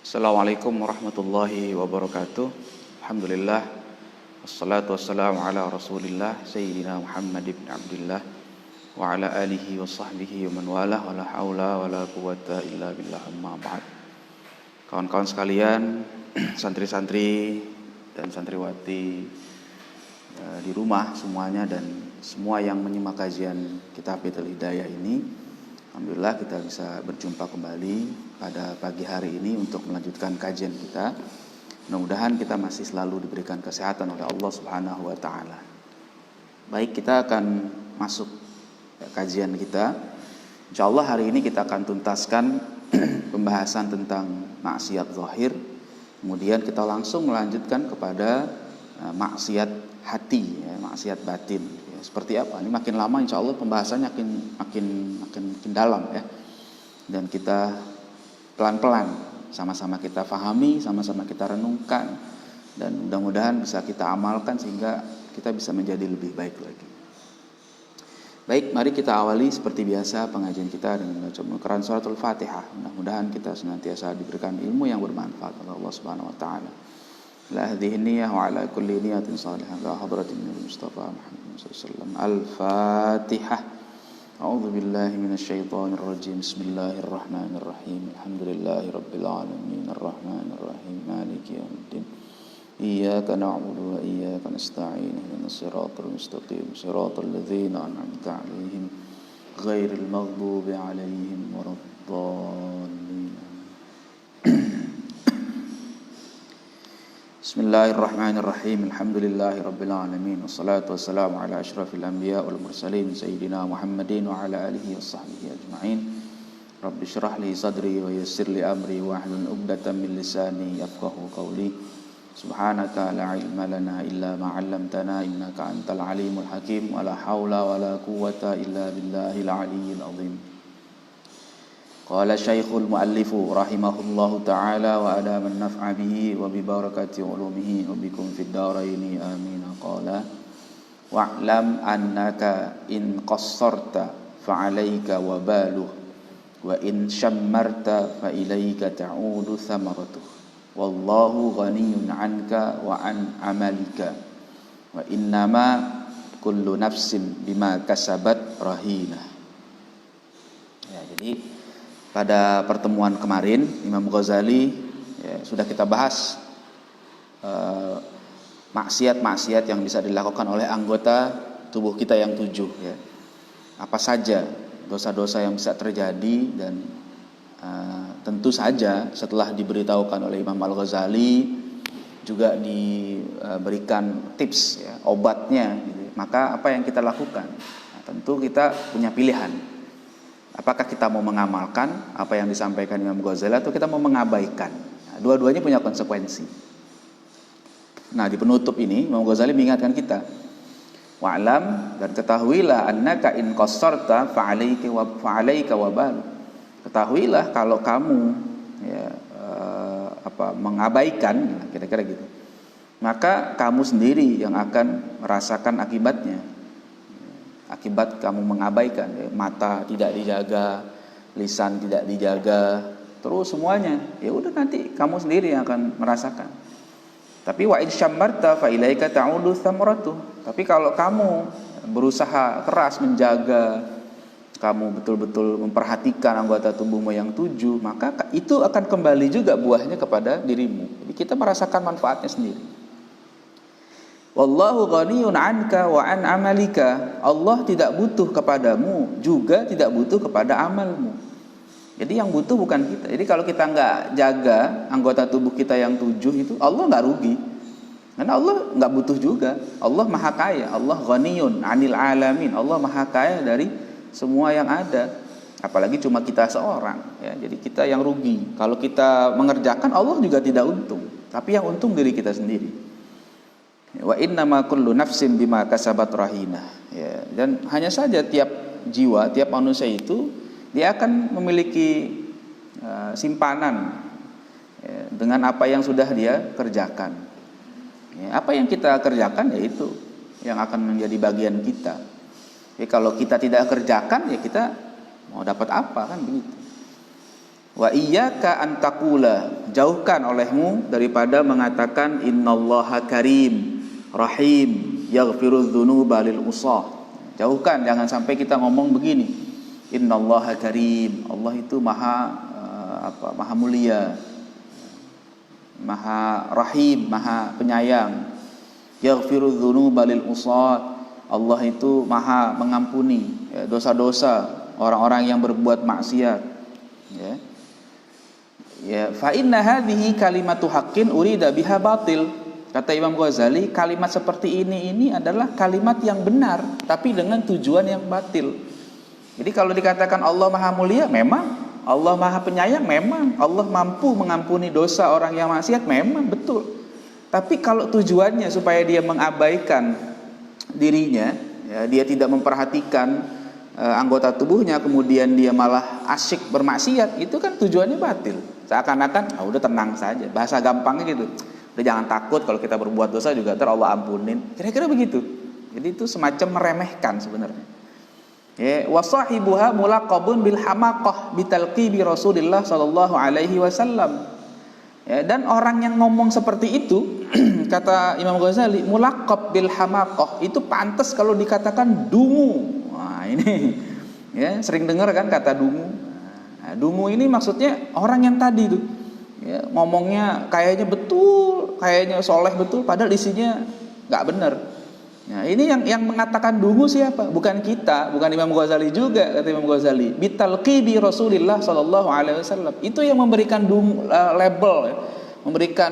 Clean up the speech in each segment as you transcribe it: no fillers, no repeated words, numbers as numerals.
Assalamualaikum warahmatullahi wabarakatuh. Alhamdulillah. Wassalatu wassalamu ala rasulillah Sayyidina Muhammad ibn Abdullah wa ala alihi wa sahbihi wa man walah wa la hawla wa la quwata illa billah, amma ba'd. Kawan-kawan sekalian, santri-santri dan santriwati di rumah semuanya dan semua yang menyimak kajian Kitab Baitul Hidayah ini, alhamdulillah kita bisa berjumpa kembali pada pagi hari ini untuk melanjutkan kajian kita. Mudah-mudahan kita masih selalu diberikan kesehatan oleh Allah Subhanahu wa taala. Baik, kita akan masuk kajian kita. Insyaallah hari ini kita akan tuntaskan pembahasan tentang maksiat zahir. Kemudian kita langsung melanjutkan kepada maksiat hati, maksiat batin. Seperti apa? Ini makin lama insyaallah pembahasannya makin dalam ya. Dan kita pelan-pelan sama-sama kita fahami, sama-sama kita renungkan, dan mudah-mudahan bisa kita amalkan sehingga kita bisa menjadi lebih baik lagi. Baik, mari kita awali seperti biasa pengajian kita dengan membaca Al-Quran suratul Fatihah. Mudah-mudahan kita senantiasa diberikan ilmu yang bermanfaat oleh Allah Subhanahu wa taala. La hadhihi niyyah wa ala kulli niyatin salihah wa hadratin Mustafa Muhammad sallallahu alaihi wasallam. Al-Fatihah. A'udzu billahi minasy syaithanir rajim. Bismillahirrahmanirrahim. Alhamdulillahi rabbil alamin arrahmanir rahim maliki yaumiddin. Iyyaka na'budu wa iyyaka nasta'in. Ihdinas siratal mustaqim. Siratal ladzina an'amta 'alaihim ghairil maghdubi 'alaihim waladdallin. Bismillahirrahmanirrahim. Alhamdulillahi rabbil alamin. Wassalatu wassalamu ala asyrafil anbiya wal mursalin Sayyidina Muhammadin wa ala alihi washabbihi ajma'in. Rabbi shrah li sadri wa yassir li amri wa hlul 'uqdatam min lisani yafqahu qawli. Subhanaka la ilma lana illa ma 'allamtana innaka antal alimul hakim. Wa la haula wa la quwwata illa billahil aliyyil azim. Qala Syekhul Muallifu rahimahullahu ta'ala wa ala man naf'a bihi wa bi barakati ulumihi wa bikum fid dharaini amin. Qala wa'lam annaka in qassarta fa 'alaika wabaluh wa in shammarta fa ilaika ta'udu thamaratuh wallahu ghaniyyun 'anka wa an 'amalika wa innama kullu nafsin bima kasabat rahinah. Ya, jadi pada pertemuan kemarin Imam Ghazali sudah kita bahas maksiat-maksiat yang bisa dilakukan oleh anggota tubuh kita yang 7 ya. Apa saja dosa-dosa yang bisa terjadi, dan tentu saja setelah diberitahukan oleh Imam Al-Ghazali juga diberikan tips ya, obatnya gitu. Maka apa yang kita lakukan? Nah, tentu kita punya pilihan. Apakah kita mau mengamalkan apa yang disampaikan Imam Ghazali atau kita mau mengabaikan? Nah, dua-duanya punya konsekuensi. Nah, di penutup ini Imam Ghazali mengingatkan kita, wa'lam, dan ketahuilah annaka in qassarta fa'alaika wabal. Ketahuilah kalau kamu mengabaikan, kira-kira gitu, maka kamu sendiri yang akan merasakan akibatnya. Akibat kamu mengabaikan, mata tidak dijaga, lisan tidak dijaga, terus semuanya, ya udah nanti kamu sendiri yang akan merasakan. Tapi wa in syammarta fa ilaika ta'udu thamaratuh. Tapi kalau kamu berusaha keras menjaga, kamu betul-betul memperhatikan anggota tubuhmu yang 7, maka itu akan kembali juga buahnya kepada dirimu. Jadi kita merasakan manfaatnya sendiri. Wallahu ghaniyun 'anka wa an 'amalika. Allah tidak butuh kepadamu, juga tidak butuh kepada amalmu. Jadi yang butuh bukan kita. Jadi kalau kita nggak jaga anggota tubuh kita yang 7 itu, Allah nggak rugi. Karena Allah nggak butuh juga. Allah maha kaya. Allah ghaniyun 'anil 'alamin. Allah maha kaya dari semua yang ada. Apalagi cuma kita seorang. Ya, jadi kita yang rugi. Kalau kita mengerjakan, Allah juga tidak untung. Tapi yang untung diri kita sendiri. Wa innama kullu nafsin bima kasabat rahinah. Ya, dan hanya saja tiap jiwa, tiap manusia itu dia akan memiliki simpanan dengan apa yang sudah dia kerjakan. Ya, apa yang kita kerjakan ya itu yang akan menjadi bagian kita. Ya, kalau kita tidak kerjakan ya kita mau dapat apa, kan begitu. Wa iyyaka an taqula, jauhkan olehmu daripada mengatakan innallaha karim rahim yaghfirudz dzunuba lil usah. Jauhkan, jangan sampai kita ngomong begini, innallaha karim, Allah itu maha maha mulia, maha rahim, maha penyayang. Yaghfirudz dzunuba lil usah, Allah itu maha mengampuni dosa-dosa orang-orang yang berbuat maksiat. Ya, fa inna hadhihi kalimatu haqqin urida biha batil. Kata Imam Ghazali, kalimat seperti ini adalah kalimat yang benar tapi dengan tujuan yang batil. Jadi kalau dikatakan Allah maha mulia, memang. Allah maha penyayang, memang. Allah mampu mengampuni dosa orang yang maksiat, memang betul. Tapi kalau tujuannya supaya dia mengabaikan dirinya, ya, dia tidak memperhatikan anggota tubuhnya, kemudian dia malah asyik bermaksiat, itu kan tujuannya batil. Seakan-akan udah tenang saja, bahasa gampangnya gitu, udah jangan takut, kalau kita berbuat dosa juga ntar Allah ampunin, kira-kira begitu. Jadi itu semacam meremehkan sebenarnya. Ya, wasahibuha mulaqabun bil hamaqah bitalqibi Rasulillah sallallahu alaihi wasallam. Ya, dan orang yang ngomong seperti itu kata Imam Ghazali, mulaqab bil hamaqah itu pantas kalau dikatakan dungu. Wah, ini ya sering dengar kan kata dungu. Nah, dungu ini maksudnya orang yang tadi tuh, ya, ngomongnya kayaknya betul, kayaknya soleh betul, padahal isinya nggak benar. Nah, ini yang mengatakan dungu siapa? Bukan kita, bukan Imam Ghazali juga, kata Imam Ghazali. Bitalqibi Rasulillah sallallahu alaihi wasallam. Itu yang memberikan dungu, label, ya, memberikan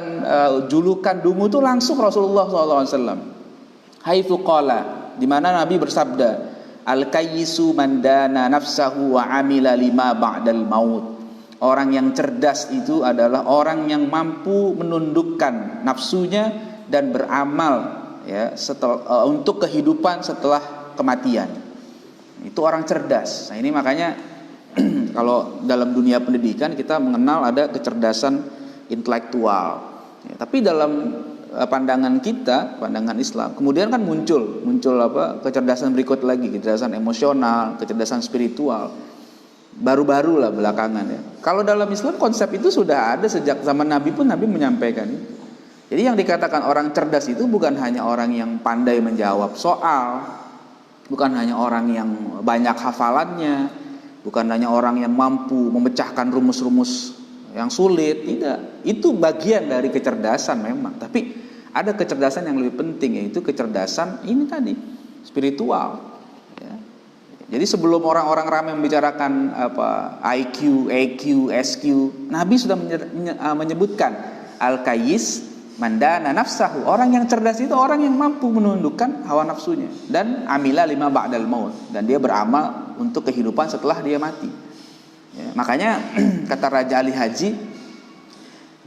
julukan dungu itu langsung Rasulullah sallallahu alaihi wasallam. Haitsu qala, di mana Nabi bersabda, al-kayyisu man dana nafsahu wa amila lima ba'dal maut. Orang yang cerdas itu adalah orang yang mampu menundukkan nafsunya dan beramal, ya, setelah untuk kehidupan setelah kematian. Itu orang cerdas. Nah, ini makanya kalau dalam dunia pendidikan kita mengenal ada kecerdasan intelektual. Ya, tapi dalam pandangan kita, pandangan Islam, kemudian kan muncul kecerdasan berikut lagi, kecerdasan emosional, kecerdasan spiritual. Baru-baru lah belakangan, ya. Kalau dalam Islam konsep itu sudah ada sejak zaman Nabi pun, Nabi menyampaikan itu. Jadi yang dikatakan orang cerdas itu bukan hanya orang yang pandai menjawab soal, bukan hanya orang yang banyak hafalannya, bukan hanya orang yang mampu memecahkan rumus-rumus yang sulit, tidak. Itu bagian dari kecerdasan memang, tapi ada kecerdasan yang lebih penting, yaitu kecerdasan ini tadi, spiritual, ya. Jadi sebelum orang-orang ramai membicarakan IQ, EQ, SQ, Nabi sudah menyebutkan al-kayyis mandana nafsahu. Orang yang cerdas itu orang yang mampu menundukkan hawa nafsunya, dan amila lima ba'dal maut, dan dia beramal untuk kehidupan setelah dia mati. Ya, makanya kata Raja Ali Haji,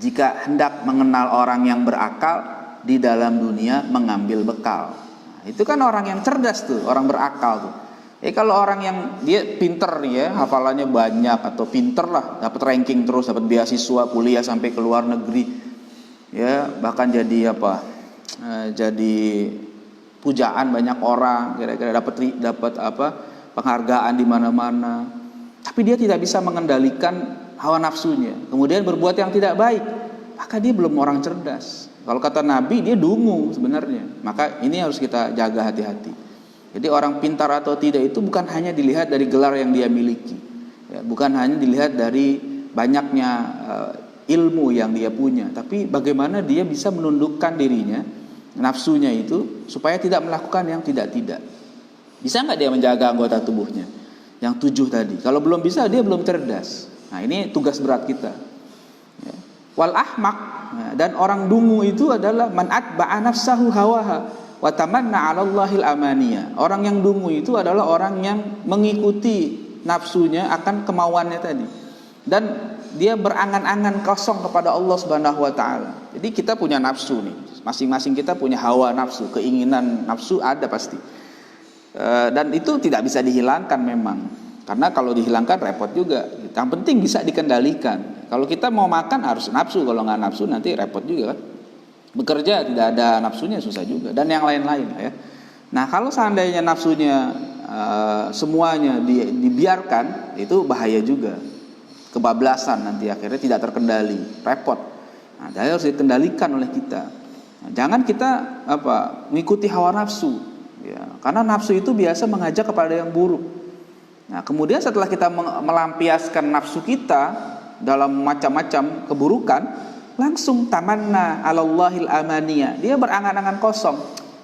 jika hendak mengenal orang yang berakal, di dalam dunia mengambil bekal. Nah, itu kan orang yang cerdas tuh, orang berakal tuh. Kalau orang yang dia pinter nih, ya, hafalannya banyak atau pinter lah, dapat ranking terus, dapat beasiswa kuliah sampai ke luar negeri, ya, bahkan jadi jadi pujaan banyak orang, kira-kira dapat penghargaan di mana-mana. Tapi dia tidak bisa mengendalikan hawa nafsunya, kemudian berbuat yang tidak baik, maka dia belum orang cerdas. Kalau kata Nabi, dia dungu sebenarnya. Maka ini harus kita jaga hati-hati. Jadi orang pintar atau tidak itu bukan hanya dilihat dari gelar yang dia miliki, ya, bukan hanya dilihat dari banyaknya ilmu yang dia punya, tapi bagaimana dia bisa menundukkan dirinya, nafsunya itu, supaya tidak melakukan yang tidak-tidak. Bisa nggak dia menjaga anggota tubuhnya? Yang 7 tadi. Kalau belum bisa, dia belum cerdas. Nah, ini tugas berat kita. Ya. Wal ahmaq, ya, dan orang dungu itu adalah man atba'a nafsahu hawaha wa tamanna 'ala Allahil amaniya. Orang yang dungu itu adalah orang yang mengikuti nafsunya akan kemauannya tadi, dan dia berangan-angan kosong kepada Allah Subhanahu wa taala. Jadi kita punya nafsu nih. Masing-masing kita punya hawa nafsu, keinginan nafsu ada pasti. Dan itu tidak bisa dihilangkan memang. Karena kalau dihilangkan repot juga. Yang penting bisa dikendalikan. Kalau kita mau makan harus nafsu, kalau nggak nafsu nanti repot juga kan. Bekerja tidak ada nafsunya susah juga, dan yang lain-lain ya. Nah, kalau seandainya nafsunya semuanya dibiarkan, itu bahaya juga. kebablasan, nanti akhirnya tidak terkendali, repot. Nah, jadi harus dikendalikan oleh kita. Nah, jangan kita mengikuti hawa nafsu, ya, karena nafsu itu biasa mengajak kepada yang buruk. Nah, kemudian setelah kita melampiaskan nafsu kita dalam macam-macam keburukan, langsung tamanna 'alallahil amaniya. Dia berangan-angan kosong.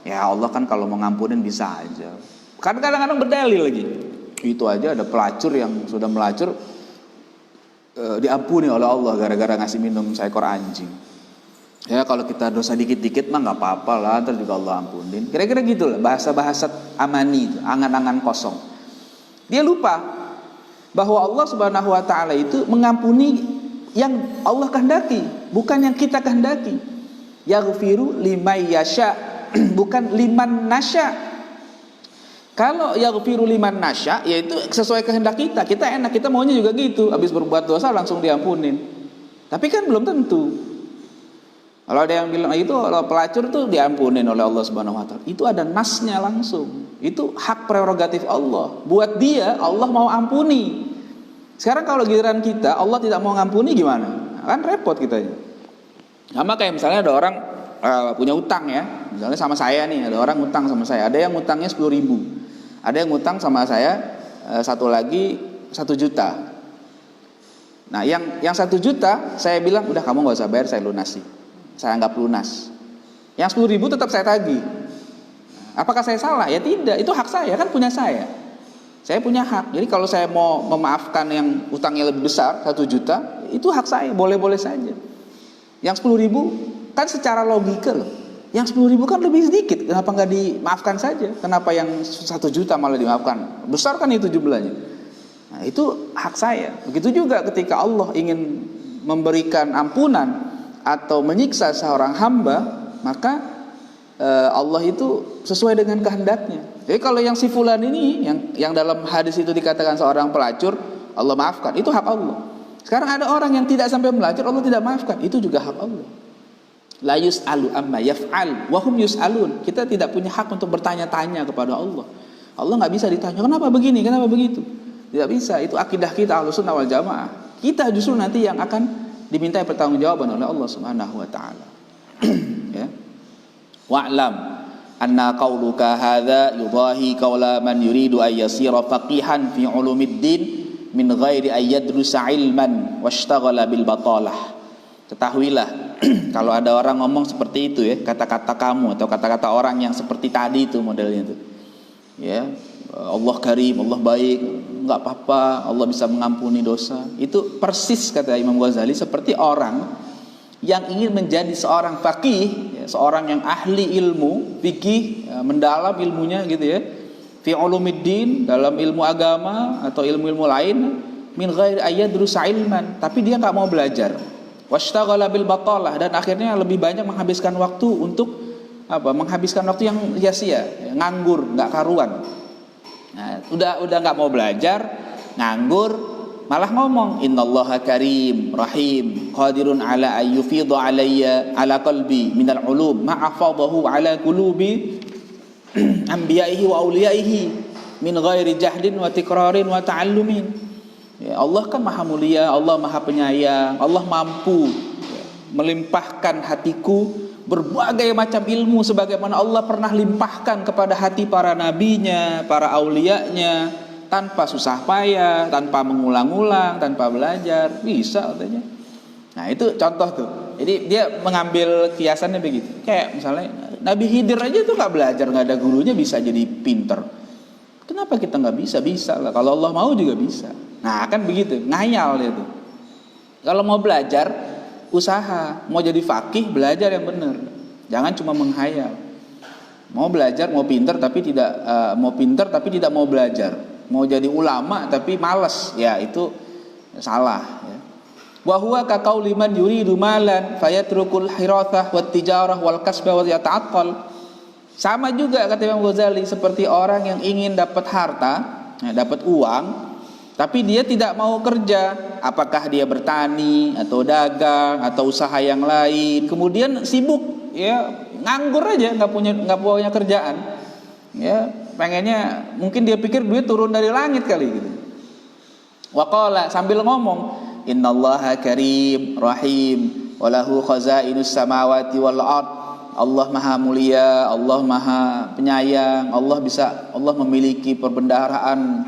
Ya Allah kan kalau mau ngampunin bisa aja. Kadang-kadang berdalil lagi. Itu aja ada pelacur yang sudah melacur diampuni oleh Allah gara-gara ngasih minum seekor anjing. Ya kalau kita dosa dikit-dikit mah nggak apa-apa lah, ntar juga Allah ampunin. Kira-kira gitulah bahasa-bahasa amani itu, angan-angan kosong. Dia lupa bahwa Allah Subhanahu wa taala itu mengampuni yang Allah kehendaki, bukan yang kita kehendaki. Yaghfiru liman yasha, bukan liman nasya. Kalau yaghfiru liman nasya, yaitu sesuai kehendak kita. Kita enak, kita maunya juga gitu. Habis berbuat dosa langsung diampunin. Tapi kan belum tentu. Kalau ada yang bilang itu kalau pelacur tuh diampunin oleh Allah Subhanahu wa taala, itu ada nasnya langsung. Itu hak prerogatif Allah. Buat dia Allah mau ampuni. Sekarang kalau giliran kita Allah tidak mau ngampuni gimana? Kan repot kita. Sama kayak misalnya ada orang punya utang ya. Misalnya sama saya nih, ada orang utang sama saya. Ada yang utangnya 10.000. Ada yang utang sama saya satu lagi 1 juta. Nah, yang 1 juta saya bilang udah kamu nggak usah bayar, saya lunasi. Saya anggap lunas. Yang 10.000 tetap saya tagih. Apakah saya salah? Ya tidak, itu hak saya, kan punya saya. Saya punya hak. Jadi kalau saya mau memaafkan yang utangnya lebih besar 1 juta, itu hak saya, boleh-boleh saja. Yang 10.000 kan secara logika loh. Yang 10.000 kan lebih sedikit, kenapa nggak dimaafkan saja? Kenapa yang 1 juta malah dimaafkan? Besar kan itu jumlahnya. Nah, itu hak saya. Begitu juga ketika Allah ingin memberikan ampunan atau menyiksa seorang hamba, maka Allah itu sesuai dengan kehendaknya. Jadi kalau yang si fulan ini yang dalam hadis itu dikatakan seorang pelacur, Allah maafkan, itu hak Allah. Sekarang ada orang yang tidak sampai melacur, Allah tidak maafkan, itu juga hak Allah. La yus'alu amma yaf'al wa hum yus'alun. Kita tidak punya hak untuk bertanya-tanya kepada Allah. Allah nggak bisa ditanya kenapa begini, kenapa begitu. Tidak bisa. Itu akidah kita Ahlussunnah wal Jamaah. Kita justru nanti yang akan dimintai pertanggungjawaban oleh Allah Subhanahu wa taala. Ya. Wa'lam anna qauluka hadza yudahi qaula man yuridu ay yasira faqihan fi ulumiddin min ghairi ay yadrusa ilman washtaghala bil batalah. Ketahuilah kalau ada orang ngomong seperti itu ya, kata-kata kamu atau kata-kata orang yang seperti tadi itu modelnya itu. Ya, Allah karim, Allah baik, enggak apa-apa, Allah bisa mengampuni dosa. Itu persis kata Imam Ghazali seperti orang yang ingin menjadi seorang faqih, ya, seorang yang ahli ilmu fikih, ya, mendalam ilmunya gitu ya. Fi ulumiddin, dalam ilmu agama atau ilmu-ilmu lain, min ghairi ayyadrusa ilman, tapi dia enggak mau belajar. Washtaghala bil batalah, dan akhirnya lebih banyak menghabiskan waktu untuk menghabiskan waktu yang sia-sia, ya, nganggur, enggak karuan. Nah, udah nggak mau belajar, nganggur, malah ngomong innallaha karim rahim qadirun ala ayyufidha alayya ala qalbi minal ulum ma'afadahu ala qulubi anbiya'ihi wa awliyaihi min ghairi jahdin wa tikrarin wa ta'allumin. Ya, Allah kan maha mulia, Allah maha penyayang, Allah mampu melimpahkan hatiku berbagai macam ilmu sebagaimana Allah pernah limpahkan kepada hati para nabinya, para auliyanya, tanpa susah payah, tanpa mengulang-ulang, tanpa belajar, bisa katanya. Nah, itu contoh tuh. Jadi dia mengambil kiasannya begitu. Kayak misalnya Nabi Khidir aja tuh nggak belajar, nggak ada gurunya bisa jadi pinter. Kenapa kita nggak bisa? Bisa lah. Kalau Allah mau juga bisa. Nah, kan begitu. Ngayal dia tuh. Kalau mau belajar, usaha. Mau jadi faqih, belajar yang benar. Jangan cuma menghayal. Mau belajar, mau pinter tapi tidak mau belajar. Mau jadi ulama tapi malas. Ya, itu salah. Ya. Wa huwa ka qauli man yuridu malan fayatrukul hirathah wat tijarah wal kasba wa yata'attal. Sama juga kata Imam Ghazali seperti orang yang ingin dapat harta, dapat uang, tapi dia tidak mau kerja. Apakah dia bertani atau dagang atau usaha yang lain, kemudian sibuk, ya nganggur aja, nggak punya kerjaan, ya pengennya mungkin dia pikir duit turun dari langit kali gitu. Waqala, sambil ngomong Innallaha karim rahim walahu khazainus samawati wal ard. Allah maha mulia, Allah maha penyayang, Allah memiliki perbendaharaan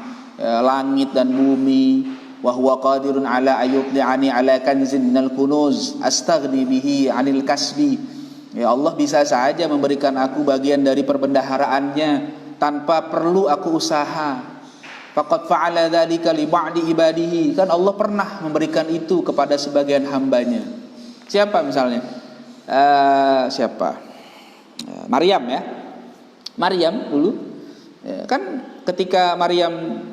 langit dan bumi. Wa huwa qadirun ala ayyubdi'ani ala kanzin minal kunuz astaghni bihi 'anil kasbi. Ya Allah bisa saja memberikan aku bagian dari perbendaharaannya tanpa perlu aku usaha. Faqad fa'ala dzalika li ba'di ibadihi. Kan Allah pernah memberikan itu kepada sebagian hambanya. Siapa misalnya? Maryam ya. Maryam dulu kan ketika Maryam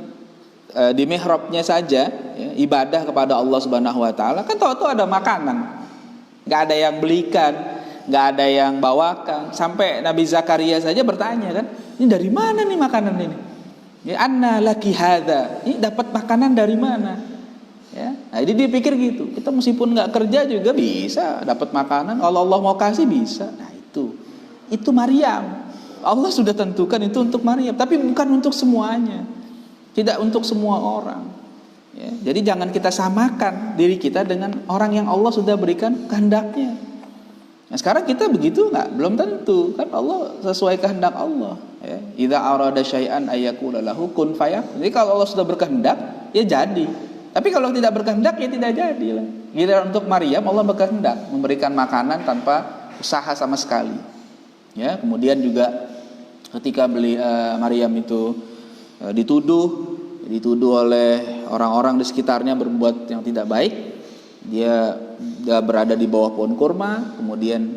di mihrabnya saja ya, ibadah kepada Allah Subhanahu wa taala, kan tahu-tahu ada makanan. Enggak ada yang belikan, enggak ada yang bawakan. Sampai Nabi Zakaria saja bertanya kan, "Ini dari mana nih makanan ini?" Ya, "Anna laki hadza." Ini dapat makanan dari mana? Ya. Nah, jadi dia pikir gitu. Kita meskipun enggak kerja juga bisa dapat makanan. Kalau Allah mau kasih bisa. Nah, itu Maryam. Allah sudah tentukan itu untuk Maryam, tapi bukan untuk semuanya. Tidak untuk semua orang ya. Jadi jangan kita samakan diri kita dengan orang yang Allah sudah berikan kehendaknya. Nah, sekarang kita begitu nggak? Belum tentu. Kan Allah sesuai kehendak Allah ya. Idza arada syai'an ayyakula lahu kun fayakun. Jadi kalau Allah sudah berkehendak ya jadi. Tapi kalau tidak berkehendak ya tidak jadi lah. Giliran untuk Maryam Allah berkehendak memberikan makanan tanpa usaha sama sekali ya. Kemudian juga ketika Maryam itu dituduh oleh orang-orang di sekitarnya berbuat yang tidak baik. Dia berada di bawah pohon kurma, kemudian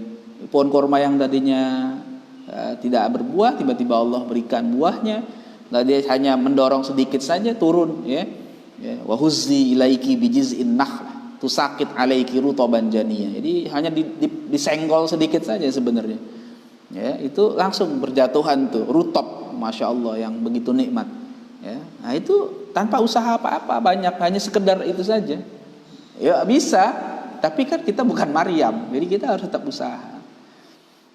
pohon kurma yang tadinya tidak berbuah tiba-tiba Allah berikan buahnya. Nah, dia hanya mendorong sedikit saja turun ya. Wa huzzi ilaiki bijiz'in nakhlah tusaqit alaiki rutaban janiyah. Jadi hanya disenggol sedikit saja sebenarnya. Ya, itu langsung berjatuhan tuh rutab, Masya Allah, yang begitu nikmat ya. Nah itu tanpa usaha apa-apa, banyak, hanya sekedar itu saja ya bisa. Tapi kan kita bukan Maryam, jadi kita harus tetap usaha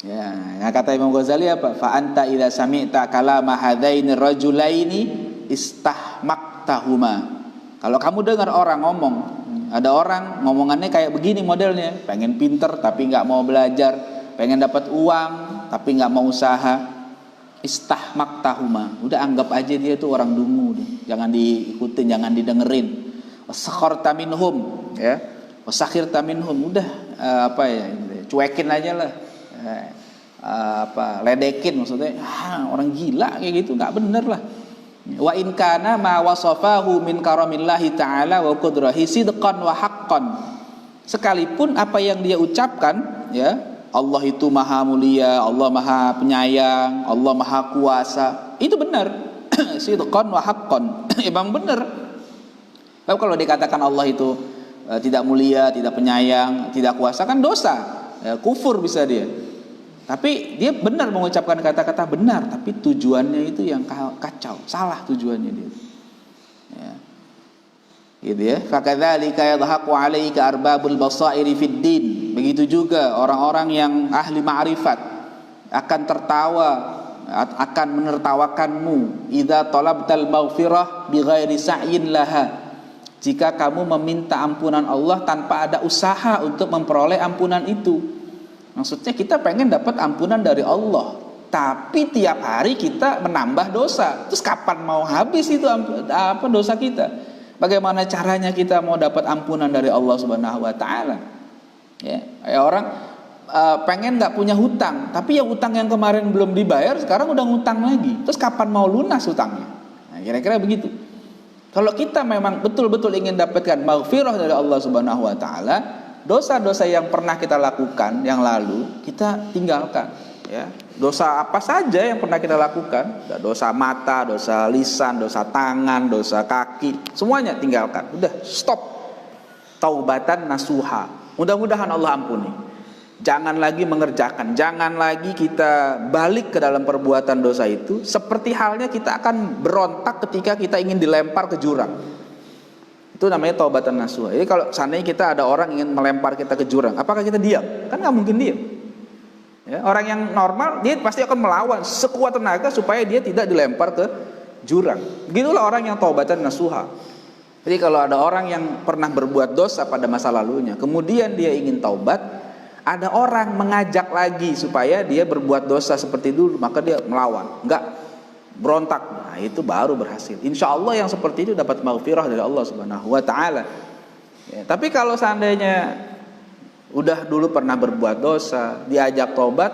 ya. Nah, kata Imam Ghazali apa? Fa anta idza sami'ta kalama hadaini rajulaini istahmaktahuma. Kalau kamu dengar orang ngomong, ada orang ngomongannya kayak begini modelnya, pengen pinter tapi nggak mau belajar, pengen dapat uang tapi nggak mau usaha, istahmaktahuma, udah anggap aja dia tuh orang dungu, jangan diikutin, jangan didengerin. Wasakharta minhum ya, wasakhirta minhum, udah cuekin aja lah, ledekin maksudnya, orang gila kayak gitu, nggak bener lah. Wa in kana ma wasafahu min karamillahi ta'ala wa qudrahi sidqan wa haqqan. Sekalipun apa yang dia ucapkan ya, Allah itu maha mulia, Allah maha penyayang, Allah maha kuasa, itu benar. Sidqan wa haqqan, emang benar. Tapi kalau dikatakan Allah itu tidak mulia, tidak penyayang, tidak kuasa, kan dosa ya, kufur bisa dia. Tapi dia benar mengucapkan kata-kata benar, tapi tujuannya itu yang kacau, salah tujuannya dia ya. Gitu ya. Fakadzalika yadhaqu 'alaika arbabul basairi fid din. Begitu juga orang-orang yang ahli ma'rifat akan tertawa, akan menertawakanmu idza talabtal maghfirah bighairi sa'yin laha. Jika kamu meminta ampunan Allah tanpa ada usaha untuk memperoleh ampunan itu. Maksudnya kita pengen dapat ampunan dari Allah, tapi tiap hari kita menambah dosa. Terus kapan mau habis itu dosa kita? Bagaimana caranya kita mau dapat ampunan dari Allah Subhanahu wa taala? Ya, orang pengen nggak punya hutang, tapi yang hutang yang kemarin belum dibayar sekarang udah ngutang lagi. Terus kapan mau lunas hutangnya? Nah, kira-kira begitu. Kalau kita memang betul-betul ingin dapatkan maghfirah dari Allah Subhanahu wa taala, dosa-dosa yang pernah kita lakukan yang lalu kita tinggalkan ya. Dosa apa saja yang pernah kita lakukan, dosa mata, dosa lisan, dosa tangan, dosa kaki, semuanya tinggalkan. Udah, stop. Taubatan nasuha. Mudah-mudahan Allah ampuni. Jangan lagi mengerjakan, jangan lagi kita balik ke dalam perbuatan dosa itu. Seperti halnya kita akan berontak ketika kita ingin dilempar ke jurang. Itu namanya taubatan nasuha. Jadi kalau seandainya kita ada orang ingin melempar kita ke jurang, apakah kita diam? Kan nggak mungkin diam. Ya, orang yang normal dia pasti akan melawan sekuat tenaga supaya dia tidak dilempar ke jurang. Begitulah orang yang taubatan nasuha. Jadi kalau ada orang yang pernah berbuat dosa pada masa lalunya, kemudian dia ingin taubat, ada orang mengajak lagi supaya dia berbuat dosa seperti dulu, maka dia melawan, enggak, berontak. Nah, itu baru berhasil. Insya Allah yang seperti itu dapat maghfirah dari Allah Subhanahu wa taala. Ya, tapi kalau seandainya udah dulu pernah berbuat dosa, diajak tobat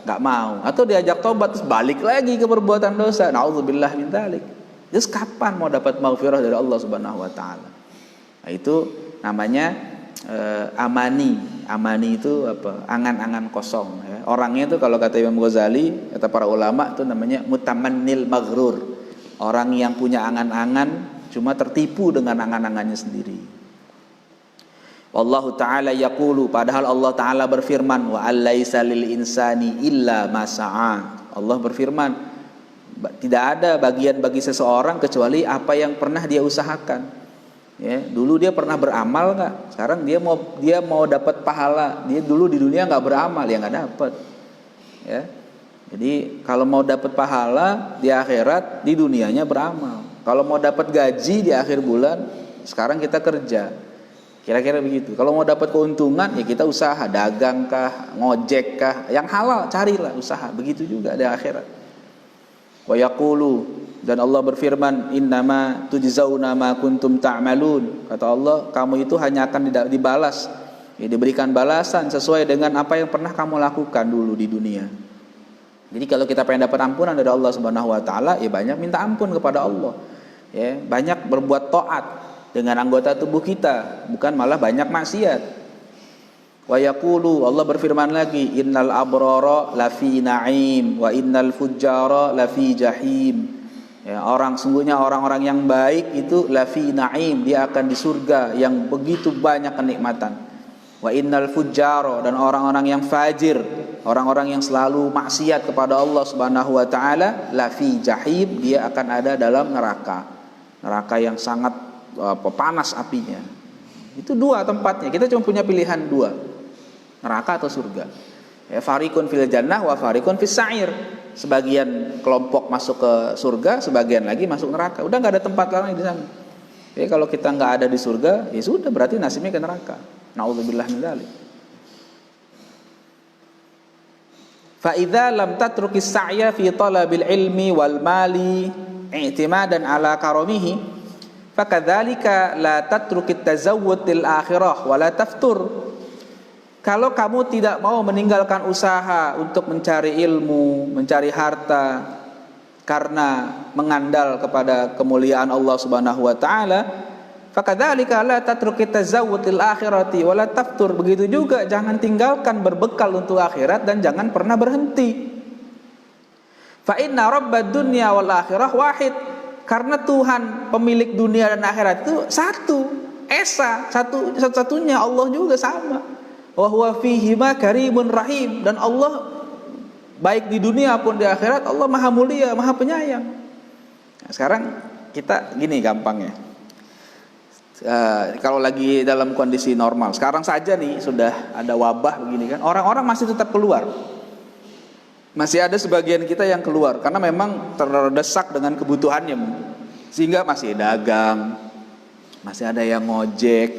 nggak mau, atau diajak tobat terus balik lagi ke perbuatan dosa, naudzubillah min dzalik. Terus kapan mau dapat maghfirah dari Allah Subhanahu wa taala? Nah, itu namanya amani. Amani itu apa? Angan-angan kosong ya. Orangnya itu kalau kata Imam Ghazali, kata para ulama itu namanya mutamannil maghrur. Orang yang punya angan-angan cuma tertipu dengan angan-angannya sendiri. Wallahu ta'ala yaqulu, padahal Allah ta'ala berfirman, wa allaisa lil insani illa ma sa'a. Allah berfirman, tidak ada bagian bagi seseorang kecuali apa yang pernah dia usahakan. Ya, dulu dia pernah beramal nggak? Sekarang dia mau dapat pahala. Dia dulu di dunia nggak beramal, ya nggak dapat. Ya, jadi kalau mau dapat pahala di akhirat, di dunianya beramal. Kalau mau dapat gaji di akhir bulan, sekarang kita kerja. Kira-kira begitu. Kalau mau dapat keuntungan, ya kita usaha, dagang kah, ngojek kah, yang halal carilah usaha. Begitu juga di akhirat. Wa yaqulu, dan Allah berfirman, innama tujzauna ma kuntum ta'malun. Kata Allah, kamu itu hanya akan dibalas, ya, diberikan balasan sesuai dengan apa yang pernah kamu lakukan dulu di dunia. Jadi kalau kita pengen dapat ampunan dari Allah Subhanahu wa taala, ya banyak minta ampun kepada Allah. Ya, banyak berbuat taat dengan anggota tubuh kita, bukan malah banyak maksiat. Wa yaqulu, Allah berfirman lagi, innal abrara lafi na'im wa innal fujjara lafi jahim. Ya, sungguhnya orang-orang yang baik itu lafi na'im, dia akan di surga yang begitu banyak kenikmatan. Wa innal fujjara, dan orang-orang yang fajir, orang-orang yang selalu maksiat kepada Allah Subhanahu wa taala, lafi jahim, dia akan ada dalam neraka. Neraka yang sangat panas apinya. Itu dua tempatnya. Kita cuma punya pilihan dua, neraka atau surga. Ya, farikun fil jannah wa farikun fis sa'ir. Sebagian kelompok masuk ke surga, sebagian lagi masuk neraka. Udah nggak ada tempat lain di sana. Jadi kalau kita nggak ada di surga, ya sudah, berarti nasibnya ke neraka. Naudzubillah min dzalik. Fa idza lam tatrukis sa'ya fi talabil ilmi wal mali i'timadan ala karamihi, fakadzalika la tatrukit tazawwud lil akhirah wa la taftur. Kalau kamu tidak mau meninggalkan usaha untuk mencari ilmu, mencari harta karena mengandal kepada kemuliaan Allah Subhanahu wa taala, fakadzalika la tatrukit tazawwud lil akhirati wa la taftur. Begitu juga jangan tinggalkan berbekal untuk akhirat dan jangan pernah berhenti. Fa inna rabbad dunya wal akhirah wahid. Karena Tuhan pemilik dunia dan akhirat itu satu, esa, satu-satunya. Allah juga sama. Wa huwa fihi ma karimun rahim, dan Allah baik di dunia pun di akhirat Allah maha mulia, maha penyayang. Nah, sekarang kita gini gampangnya, kalau lagi dalam kondisi normal, sekarang saja nih sudah ada wabah begini kan, orang-orang masih tetap keluar. Masih ada sebagian kita yang keluar karena memang terdesak dengan kebutuhannya, sehingga masih dagang, masih ada yang ngojek,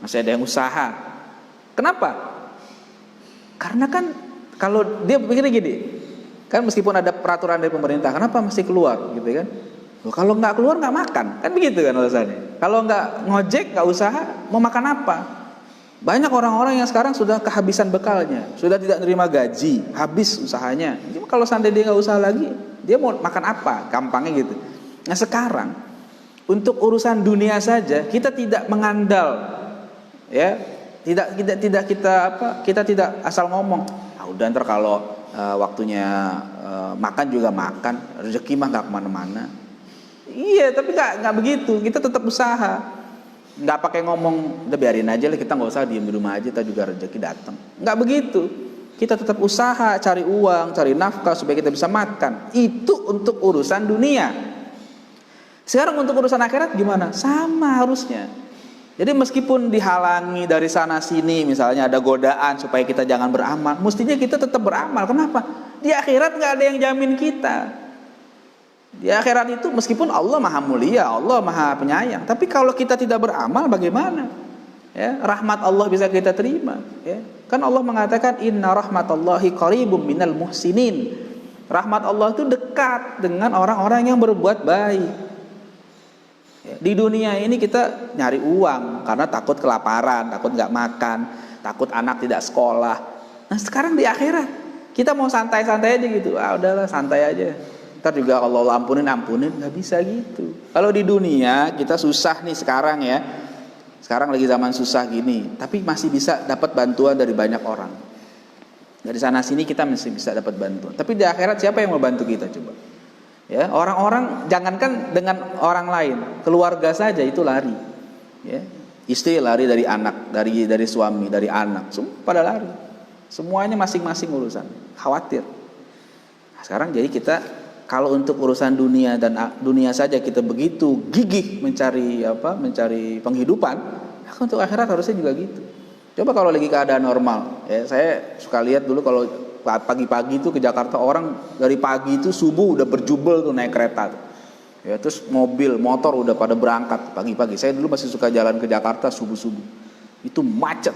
masih ada yang usaha. Kenapa? Karena kan kalau dia pikirnya gini, kan meskipun ada peraturan dari pemerintah, kenapa masih keluar gitu kan? Loh, kalau nggak keluar nggak makan, kan begitu kan alasannya. Kalau nggak ngojek, nggak usaha, mau makan apa? Banyak orang-orang yang sekarang sudah kehabisan bekalnya, sudah tidak terima gaji, habis usahanya. Jadi kalau seandainya dia nggak usaha lagi, dia mau makan apa? Gampangnya gitu. Nah sekarang untuk urusan dunia saja kita tidak mengandal, ya. Kita tidak asal ngomong, udah ntar kalau waktunya makan juga makan, rezeki mah nggak kemana-mana. Iya, tapi nggak begitu. Kita tetap usaha, nggak pakai ngomong, udah biarin aja lah, kita nggak usah diem di rumah aja, kita juga rezeki datang. Nggak begitu. Kita tetap usaha, cari uang, cari nafkah supaya kita bisa makan. Itu untuk urusan dunia. Sekarang untuk urusan akhirat gimana? Sama harusnya. Jadi meskipun dihalangi dari sana sini, misalnya ada godaan supaya kita jangan beramal, mestinya kita tetap beramal. Kenapa? Di akhirat nggak ada yang jamin kita. Di akhirat itu meskipun Allah Maha Mulia, Allah Maha Penyayang, tapi kalau kita tidak beramal bagaimana? Ya, rahmat Allah bisa kita terima, ya. Kan Allah mengatakan inna rahmatallahi qaribum minal muhsinin. Rahmat Allah itu dekat dengan orang-orang yang berbuat baik. Ya, di dunia ini kita nyari uang karena takut kelaparan, takut nggak makan, takut anak tidak sekolah. Nah sekarang di akhirat kita mau santai-santai aja gitu, udahlah santai aja. Ntar juga Allah ampunin, nggak bisa gitu. Kalau di dunia kita susah nih sekarang ya. Sekarang lagi zaman susah gini, tapi masih bisa dapat bantuan dari banyak orang. Dari sana sini kita masih bisa dapat bantuan. Tapi di akhirat siapa yang mau bantu kita coba? Ya, orang-orang jangankan dengan orang lain, keluarga saja itu lari. Ya, istri lari dari anak, dari suami, dari anak, semua pada lari. Semuanya masing-masing urusan, khawatir. Nah, sekarang jadi kita kalau untuk urusan dunia dan dunia saja kita begitu gigih mencari penghidupan, untuk akhirat harusnya juga gitu. Coba kalau lagi keadaan normal, ya saya suka lihat dulu kalau pagi-pagi itu ke Jakarta orang dari pagi itu subuh udah berjubel tuh naik kereta tuh. Ya terus mobil, motor udah pada berangkat pagi-pagi. Saya dulu masih suka jalan ke Jakarta subuh-subuh. Itu macet,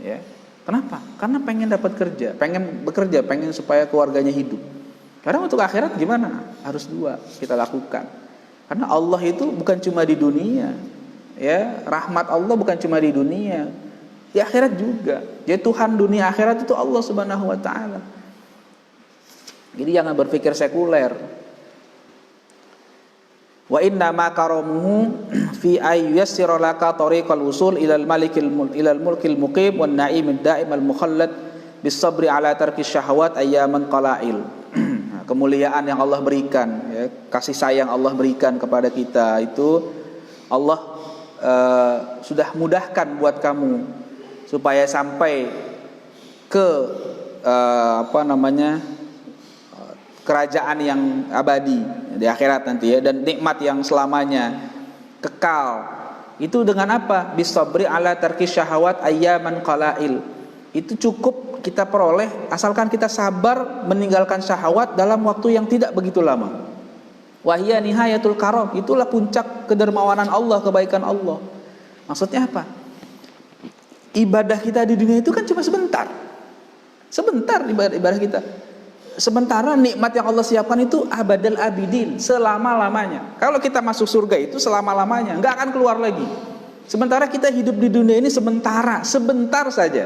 ya. Kenapa? Karena pengen dapat kerja, pengen bekerja, pengen supaya keluarganya hidup. Karena untuk akhirat gimana? Harus dua kita lakukan. Karena Allah itu bukan cuma di dunia. Ya, rahmat Allah bukan cuma di dunia, di akhirat juga. Jadi Tuhan dunia akhirat itu Allah Subhanahu wa taala. Jadi jangan berpikir sekuler. Wa inna ma karamuhu fi ayyassira laka tariqal usul ilal mulkil muqim wan na'imid da'imal mukhallad bis sabri ala tarki syahawat ayyaman qalail. Kemuliaan yang Allah berikan, ya, kasih sayang Allah berikan kepada kita itu Allah sudah mudahkan buat kamu supaya sampai ke kerajaan yang abadi di akhirat nanti ya, dan nikmat yang selamanya kekal. Itu dengan apa? Bisabri ala tarki syahawat ayyaman qalail. Itu cukup kita peroleh asalkan kita sabar meninggalkan syahwat dalam waktu yang tidak begitu lama. Wahia nihayatul karam, itulah puncak kedermawanan Allah, kebaikan Allah. Maksudnya apa? Ibadah kita di dunia itu kan cuma sebentar. Sebentar ibadah kita. Sementara nikmat yang Allah siapkan itu abadal abidin, selama-lamanya. Kalau kita masuk surga itu selama-lamanya, nggak akan keluar lagi. Sementara kita hidup di dunia ini sebentar saja.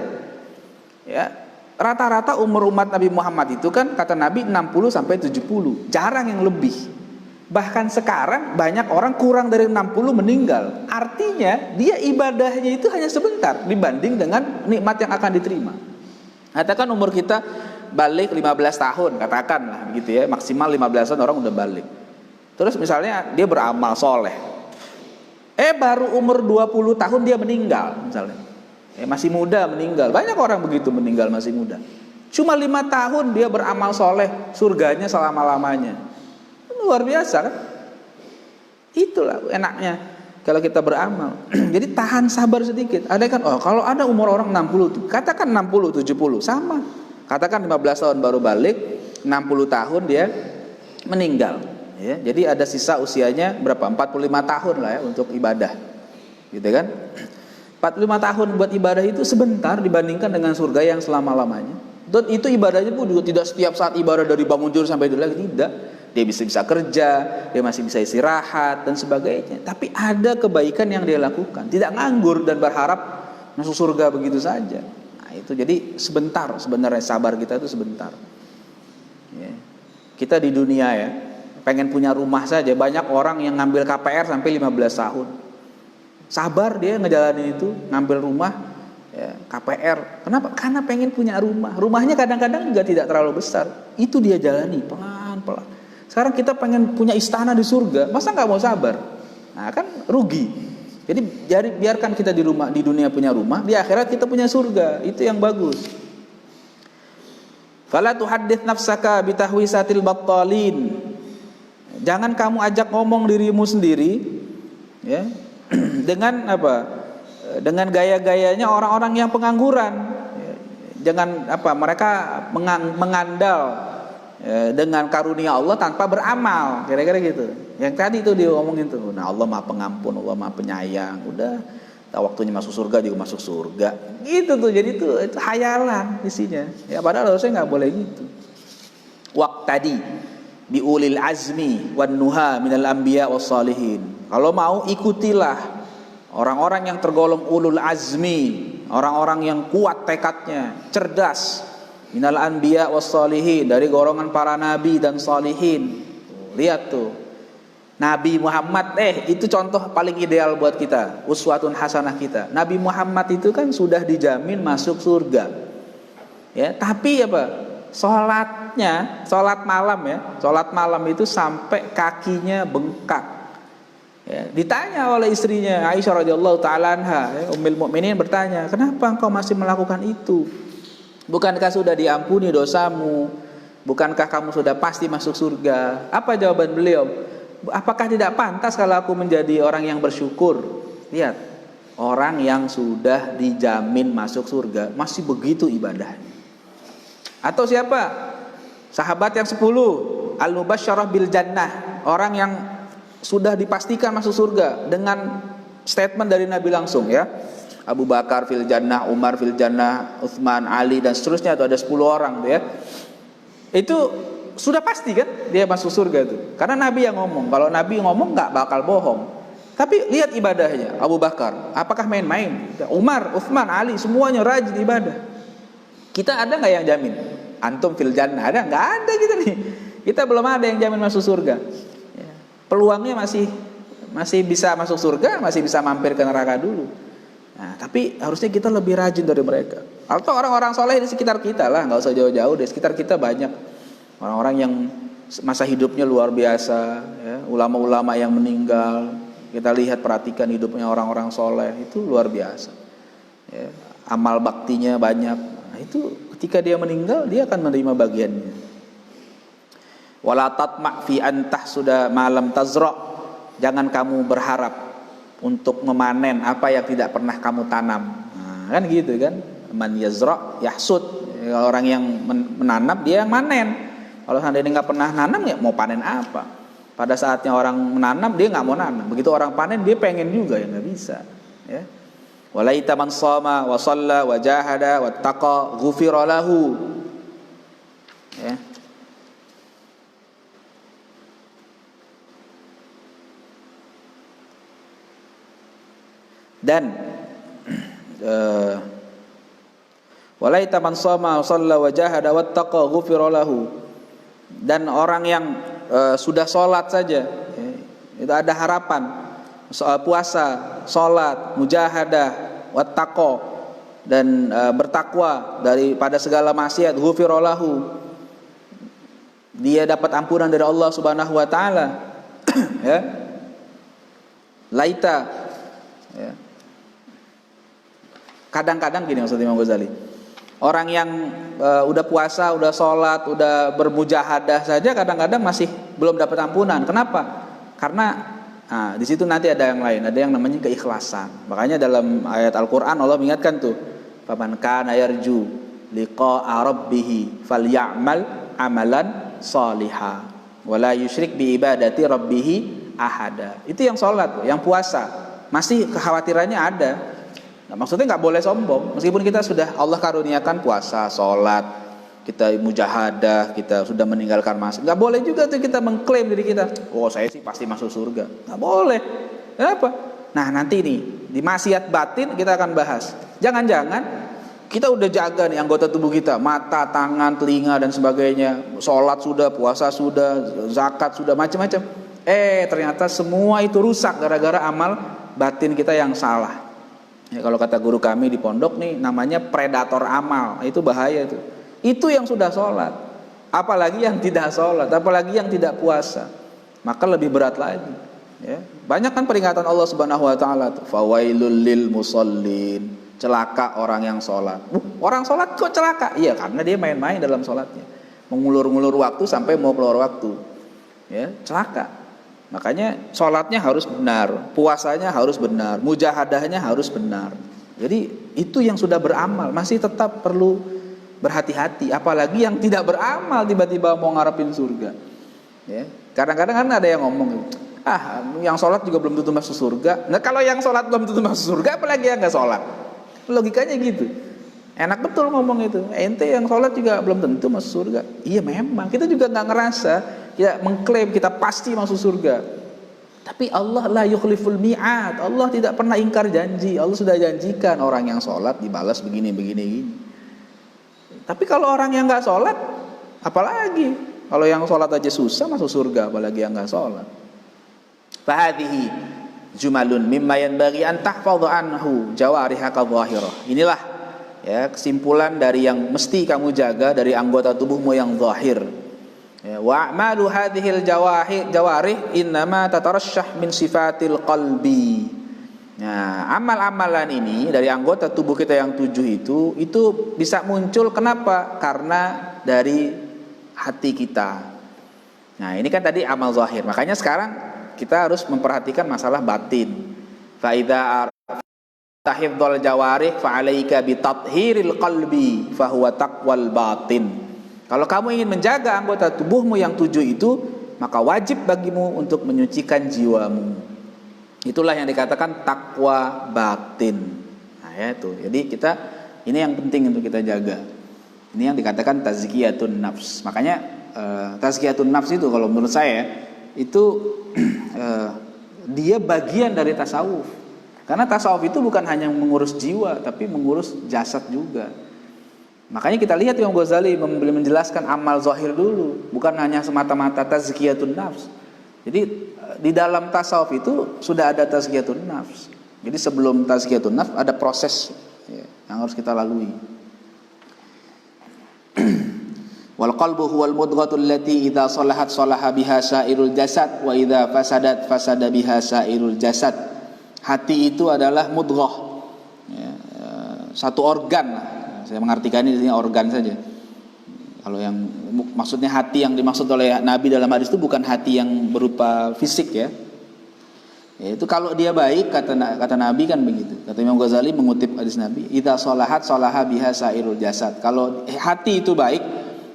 Ya, rata-rata umur umat Nabi Muhammad itu kan kata Nabi 60 sampai 70, jarang yang lebih. Bahkan sekarang banyak orang kurang dari 60 meninggal. Artinya dia ibadahnya itu hanya sebentar dibanding dengan nikmat yang akan diterima. Katakan umur kita balik 15 tahun, katakanlah begitu ya, maksimal 15 tahun orang udah balik. Terus misalnya dia beramal soleh, baru umur 20 tahun dia meninggal misalnya. Masih muda meninggal. Banyak orang begitu meninggal masih muda. Cuma 5 tahun dia beramal soleh, surganya selama-lamanya. Luar biasa kan? Itulah enaknya kalau kita beramal. Jadi tahan sabar sedikit. Ada kan, kalau ada umur orang 60 tuh, katakan 60, 70 sama. Katakan 15 tahun baru balik, 60 tahun dia meninggal. Ya, jadi ada sisa usianya berapa? 45 tahun lah ya untuk ibadah. Gitu kan? 45 tahun buat ibadah itu sebentar dibandingkan dengan surga yang selama-lamanya. Dan itu ibadahnya pun juga tidak setiap saat ibadah dari bangun tidur sampai tidur lagi, tidak. Dia bisa kerja, dia masih bisa istirahat dan sebagainya. Tapi ada kebaikan yang dia lakukan, tidak nganggur dan berharap masuk surga begitu saja. Nah, itu jadi sebentar sebenarnya sabar kita itu sebentar. Ya. Kita di dunia ya, pengen punya rumah saja. Banyak orang yang ngambil KPR sampai 15 tahun. Sabar dia ngejalanin itu, ngambil rumah ya, KPR. Kenapa? Karena pengen punya rumah. Rumahnya kadang-kadang juga tidak terlalu besar. Itu dia jalani pelan-pelan. Sekarang kita pengen punya istana di surga, masa nggak mau sabar? Nah kan rugi. Jadi biarkan kita di dunia punya rumah, di akhirat kita punya surga. Itu yang bagus. Fala tuhaddits nafsaka bitahwisatil battalin. Jangan kamu ajak ngomong dirimu sendiri, ya, dengan apa? Dengan gaya-gayanya orang-orang yang pengangguran. Jangan mereka mengandal dengan karunia Allah tanpa beramal, kira-kira gitu. Yang tadi itu dia ngomongin tuh, nah Allah Maha Pengampun, Allah Maha Penyayang, udah waktunya masuk surga juga masuk surga, gitu tuh. Jadi itu hayalan isinya. Ya padahal harusnya nggak boleh gitu. Waqtadi bi ulil azmi wan nuha minal anbiya was salihin. Kalau mau ikutilah orang-orang yang tergolong ulul azmi, orang-orang yang kuat tekadnya, cerdas, minal anbiya was salihin, dari golongan para nabi dan salihin. Lihat tuh, Nabi Muhammad, itu contoh paling ideal buat kita, uswatun hasanah kita. Nabi Muhammad itu kan sudah dijamin masuk surga, ya. Tapi apa? Sholatnya, sholat malam itu sampai kakinya bengkak. Ya, ditanya oleh istrinya Aisyah radhiyallahu taala anha, Ummul Mukminin bertanya, kenapa engkau masih melakukan itu? Bukankah sudah diampuni dosamu? Bukankah kamu sudah pasti masuk surga? Apa jawaban beliau? Apakah tidak pantas kalau aku menjadi orang yang bersyukur? Lihat, orang yang sudah dijamin masuk surga masih begitu ibadahnya. Atau siapa? Sahabat yang 10, al-mubasysyarah bil jannah, orang yang sudah dipastikan masuk surga dengan statement dari Nabi langsung, ya. Abu Bakar fil jannah, Umar fil jannah, Utsman, Ali dan seterusnya, itu ada 10 orang tuh, ya. Itu sudah pasti kan dia masuk surga itu. Karena Nabi yang ngomong. Kalau Nabi ngomong nggak bakal bohong. Tapi lihat ibadahnya Abu Bakar, apakah main-main? Umar, Utsman, Ali semuanya rajin ibadah. Kita ada nggak yang jamin? Antum fil jannah ada? Nggak ada kita nih. Kita belum ada yang jamin masuk surga. Ya. Peluangnya masih bisa masuk surga, masih bisa mampir ke neraka dulu. Nah, tapi harusnya kita lebih rajin dari mereka. Atau orang-orang soleh di sekitar kita lah, nggak usah jauh-jauh, di sekitar kita banyak orang-orang yang masa hidupnya luar biasa, ya. Ulama-ulama yang meninggal, kita lihat, perhatikan hidupnya orang-orang soleh, itu luar biasa, ya. Amal baktinya banyak. Nah, itu ketika dia meninggal, dia akan menerima bagiannya. Wala tatma' fi antah sudah malam tazra'. Jangan kamu berharap untuk memanen apa yang tidak pernah kamu tanam. Nah, kan gitu kan. Man yazra' yahsud. Orang yang menanam, dia yang manen. Kalau seandainya nggak pernah nanam, ya mau panen apa? Pada saatnya orang menanam, dia nggak mau nanam. Begitu orang panen, dia pengen juga, ya nggak bisa, ya. Walaita man shoma wa shalla wa jahada wattaqa ghufira lahu, ya. Dan walaita man shoma wa shalla wa jahada wattaqa ghufira lahu, dan orang yang sudah sholat saja, ya, itu ada harapan. Soal puasa, sholat, mujahadah, wattaqo, dan bertakwa daripada segala maksiat, ghufira lahu, dia dapat ampunan dari Allah Subhanahu wa taala. Ya. Laita, ya. Kadang-kadang gini maksud Imam Ghazali, orang yang udah puasa, udah sholat, udah bermujahadah saja kadang-kadang masih belum dapat ampunan. Kenapa? Karena di situ nanti ada yang lain, ada yang namanya keikhlasan. Makanya dalam ayat Al-Qur'an Allah mengingatkan tuh, faman kana yarju liqa'a rabbih falyamal amalan shaliha wa la yusyrik bi ibadati rabbih ahada. Itu yang sholat, yang puasa. Masih kekhawatirannya ada. Nah, maksudnya nggak boleh sombong. Meskipun kita sudah Allah karuniakan puasa, sholat, kita mujahadah, kita sudah meninggalkan maksiat, nggak boleh juga tuh kita mengklaim diri kita, oh saya sih pasti masuk surga. Nggak boleh. Kenapa? Nah nanti nih di maksiat batin kita akan bahas. Jangan-jangan kita udah jaga nih anggota tubuh kita, mata, tangan, telinga dan sebagainya, sholat sudah, puasa sudah, zakat sudah, macam-macam. Ternyata semua itu rusak gara-gara amal batin kita yang salah. Ya, kalau kata guru kami di pondok nih, namanya predator amal. Itu bahaya tuh. Itu yang sudah sholat, apalagi yang tidak sholat, apalagi yang tidak puasa, maka lebih berat lagi, ya. Banyak kan peringatan Allah Subhanahu wa taala, fawailul lil musallin, celaka orang yang sholat. Orang sholat kok celaka? Iya, karena dia main-main dalam sholatnya, mengulur-ngulur waktu sampai mau keluar waktu, ya, celaka. Makanya sholatnya harus benar, puasanya harus benar, mujahadahnya harus benar. Jadi itu yang sudah beramal masih tetap perlu berhati-hati, apalagi yang tidak beramal tiba-tiba mau ngarepin surga. Ya. Kadang-kadang kan ada yang ngomong, yang sholat juga belum tentu masuk surga. Nah kalau yang sholat belum tentu masuk surga, apalagi yang nggak sholat? Logikanya gitu. Enak betul ngomong itu. Ente yang sholat juga belum tentu masuk surga. Iya memang, kita juga nggak ngerasa, kita mengklaim kita pasti masuk surga. Tapi Allah la yukhliful mi'ad. Allah tidak pernah ingkar janji. Allah sudah janjikan orang yang sholat dibalas begini. Tapi kalau orang yang nggak sholat, apalagi? Kalau yang sholat aja susah masuk surga, apalagi yang nggak sholat. Fahadihi jumalun mimma yanbaghi an tahfadhu anhu jawarihaka dhahirah. Inilah ya kesimpulan dari yang mesti kamu jaga dari anggota tubuhmu yang zahir. Ya, wa a'malu hadhil jawarih innama tatarashah min sifatil qalbi. Nah, amal-amalan ini dari anggota tubuh kita yang 7 itu bisa muncul kenapa? Karena dari hati kita. Nah, ini kan tadi amal zahir. Makanya sekarang kita harus memperhatikan masalah batin. Fa idza tahifdzul jawarih fa 'alaika bi tathhiril qalbi fa huwa taqwal batin. Kalau kamu ingin menjaga anggota tubuhmu yang 7 itu, maka wajib bagimu untuk menyucikan jiwamu. Itulah yang dikatakan takwa batin. Nah, ya itu. Jadi ini yang penting untuk kita jaga. Ini yang dikatakan tazkiyatun nafs. Makanya tazkiyatun nafs itu kalau menurut saya itu dia bagian dari tasawuf. Karena tasawuf itu bukan hanya mengurus jiwa, tapi mengurus jasad juga. Makanya kita lihat Imam Ghazali menjelaskan amal zahir dulu, bukan hanya semata-mata tazkiyatun nafs. Jadi di dalam tasawuf itu sudah ada tazkiyatun nafs. Jadi sebelum tazkiyatun nafs ada proses yang harus kita lalui. Wal qalbu huwal mudghatu allati idza salahat salaha biha sairul jasad wa idza fasadat fasada biha sairul jasad. Hati itu adalah mudghah. Satu organ. Saya mengartikan ini organ saja. Kalau yang maksudnya hati yang dimaksud oleh Nabi dalam hadis itu bukan hati yang berupa fisik ya. Itu kalau dia baik kata Nabi kan begitu. Kata Imam Ghazali mengutip hadis Nabi, "Idza sholahat sholaha biha sairul jasad." Kalau hati itu baik,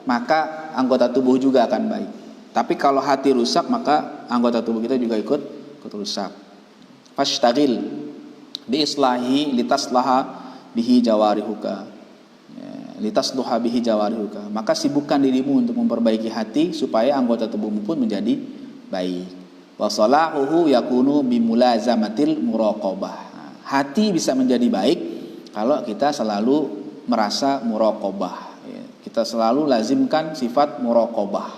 maka anggota tubuh juga akan baik. Tapi kalau hati rusak, maka anggota tubuh kita juga ikut rusak. Fashtagil bi islahi litaslaha bihi jawarihuka. Litasluha bihi jawarihuka. Maka sibukkan dirimu untuk memperbaiki hati supaya anggota tubuhmu pun menjadi baik. Wa salahuhu yakunu bimulazamatil muraqabah. Hati bisa menjadi baik kalau kita selalu merasa muraqabah. Kita selalu lazimkan sifat muraqabah.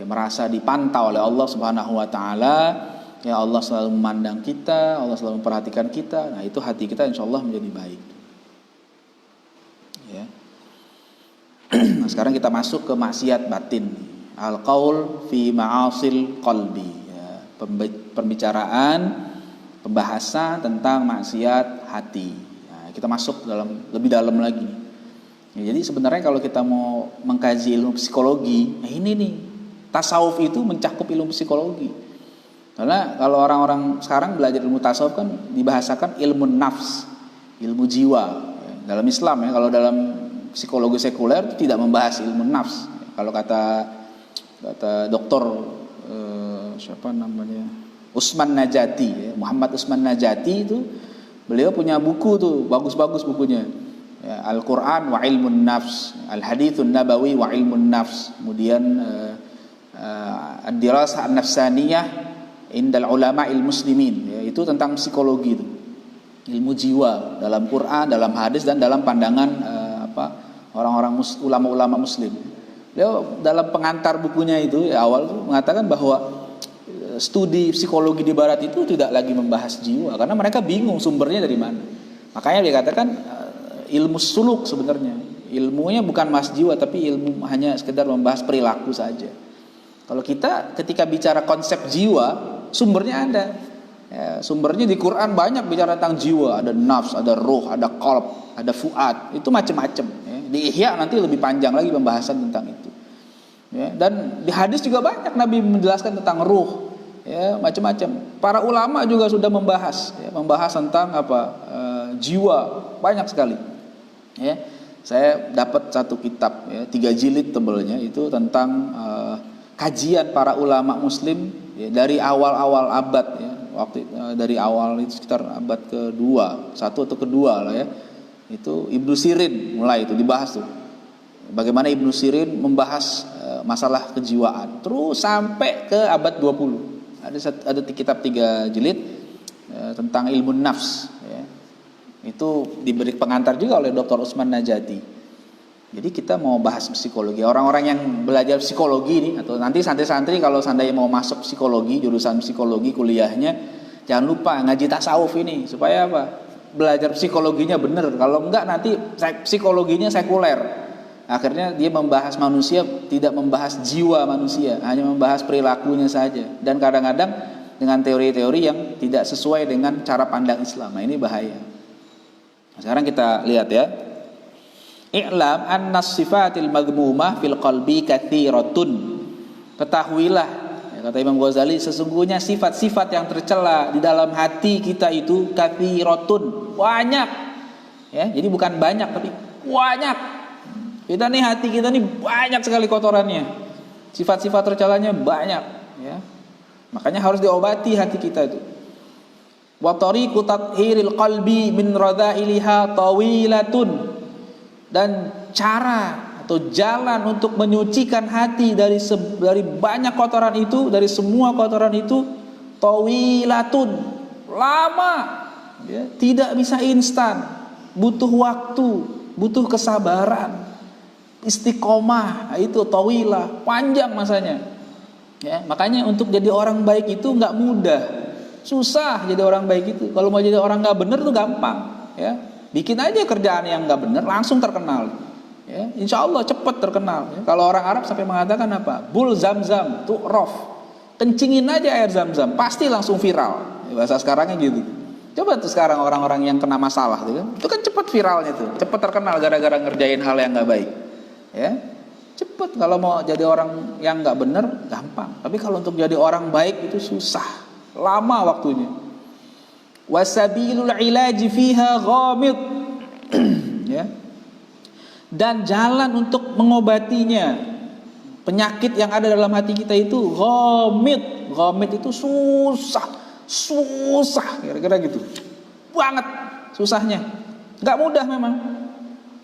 Merasa dipantau oleh Allah Subhanahu wa taala. Ya Allah selalu memandang kita, Allah selalu memperhatikan kita. Nah, itu hati kita insyaallah menjadi baik. Ya. Nah, sekarang kita masuk ke maksiat batin. Al-qaul fi ma'asil qalbi. Ya, pembahasan tentang maksiat hati. Nah, kita masuk lebih dalam lagi. Ya, jadi sebenarnya kalau kita mau mengkaji ilmu psikologi, nah ini nih, tasawuf itu mencakup ilmu psikologi. Karena kalau orang-orang sekarang belajar ilmu tasawuf kan dibahasakan ilmu nafs, ilmu jiwa. Ya, dalam Islam ya, kalau dalam psikologi sekuler tidak membahas ilmu nafs. Kalau kata dokter siapa namanya Usman Najati, ya, Muhammad Usman Najati itu beliau punya buku tuh bagus-bagus bukunya. Ya, Al-Quran wa ilmun nafs, Al-Hadithun Nabawi wa ilmun nafs, kemudian Ad-Dirasah An-Nafsaniyah indal ulama'il muslimin. Ya, itu tentang psikologi itu. Ilmu jiwa dalam Quran, dalam hadis dan dalam pandangan orang-orang ulama-ulama muslim. Dia dalam pengantar bukunya itu awal mengatakan bahwa studi psikologi di barat itu tidak lagi membahas jiwa karena mereka bingung sumbernya dari mana. Makanya dia katakan ilmu suluk sebenarnya. Ilmunya bukan bahas jiwa tapi ilmu hanya sekedar membahas perilaku saja. Kalau kita ketika bicara konsep jiwa, sumbernya ada. Ya, sumbernya di Quran banyak bicara tentang jiwa, ada nafs, ada ruh, ada qalb, ada fuad, itu macam-macam. Ya. Di Ihya nanti lebih panjang lagi pembahasan tentang itu. Ya, dan di hadis juga banyak Nabi menjelaskan tentang ruh, ya macam-macam. Para ulama juga sudah membahas tentang jiwa banyak sekali. Ya, Saya dapat satu kitab ya, 3 jilid tebelnya, itu tentang kajian para ulama muslim ya, dari awal-awal abad ya, dari awal itu sekitar abad kedua, satu atau kedua lah ya. Itu Ibnu Sirin mulai itu dibahas tuh. Bagaimana Ibnu Sirin membahas masalah kejiwaan terus sampai ke abad 20. Ada kitab 3 jilid tentang ilmu nafs ya. Itu diberi pengantar juga oleh Dr. Utsman Najati. Jadi kita mau bahas psikologi. Orang-orang yang belajar psikologi nih, atau nanti santri-santri kalau seandainya mau masuk psikologi, jurusan psikologi kuliahnya, jangan lupa ngaji tasawuf ini. Supaya apa? Belajar psikologinya benar. Kalau enggak nanti psikologinya sekuler. Akhirnya dia membahas manusia, tidak membahas jiwa manusia, hanya membahas perilakunya saja. Dan kadang-kadang dengan teori-teori yang tidak sesuai dengan cara pandang Islam. Nah, ini bahaya. Sekarang kita lihat ya. I'lam anna sifatil magmumah fil qalbi katsiratun. Ketahuilah ya, kata Imam Ghazali, sesungguhnya sifat-sifat yang tercela di dalam hati kita itu katsiratun, banyak. Ya, jadi bukan banyak tapi banyak. Kita nih, hati kita nih banyak sekali kotorannya. Sifat-sifat tercelanya banyak ya. Makanya harus diobati hati kita itu. Wa tariqu tathhiril qalbi min radha'iliha tawilatun. Dan cara atau jalan untuk menyucikan hati dari banyak kotoran itu, dari semua kotoran itu, tawilatun, lama ya, tidak bisa instan, butuh waktu, butuh kesabaran, istiqomah. Itu tawilah, panjang masanya ya. Makanya untuk jadi orang baik itu nggak mudah, susah jadi orang baik itu. Kalau mau jadi orang nggak bener tuh gampang ya. Bikin aja kerjaan yang nggak bener, langsung terkenal ya. Insya Allah cepat terkenal ya. Kalau orang Arab sampai mengatakan apa? Bul zam-zam tuh rof, kencingin aja air zam-zam pasti langsung viral ya, bahasa sekarangnya gitu. Coba tuh sekarang orang-orang yang kena masalah tuh kan, itu kan cepat viralnya tuh, cepat terkenal gara-gara ngerjain hal yang nggak baik ya. Cepet. Kalau mau jadi orang yang nggak bener gampang, tapi kalau untuk jadi orang baik itu susah, lama waktunya. Wasabilul ilaji fiha ghamid ya. Dan jalan untuk mengobatinya, penyakit yang ada dalam hati kita itu ghamid. Ghamid itu susah kira-kira gitu banget susahnya, nggak mudah memang.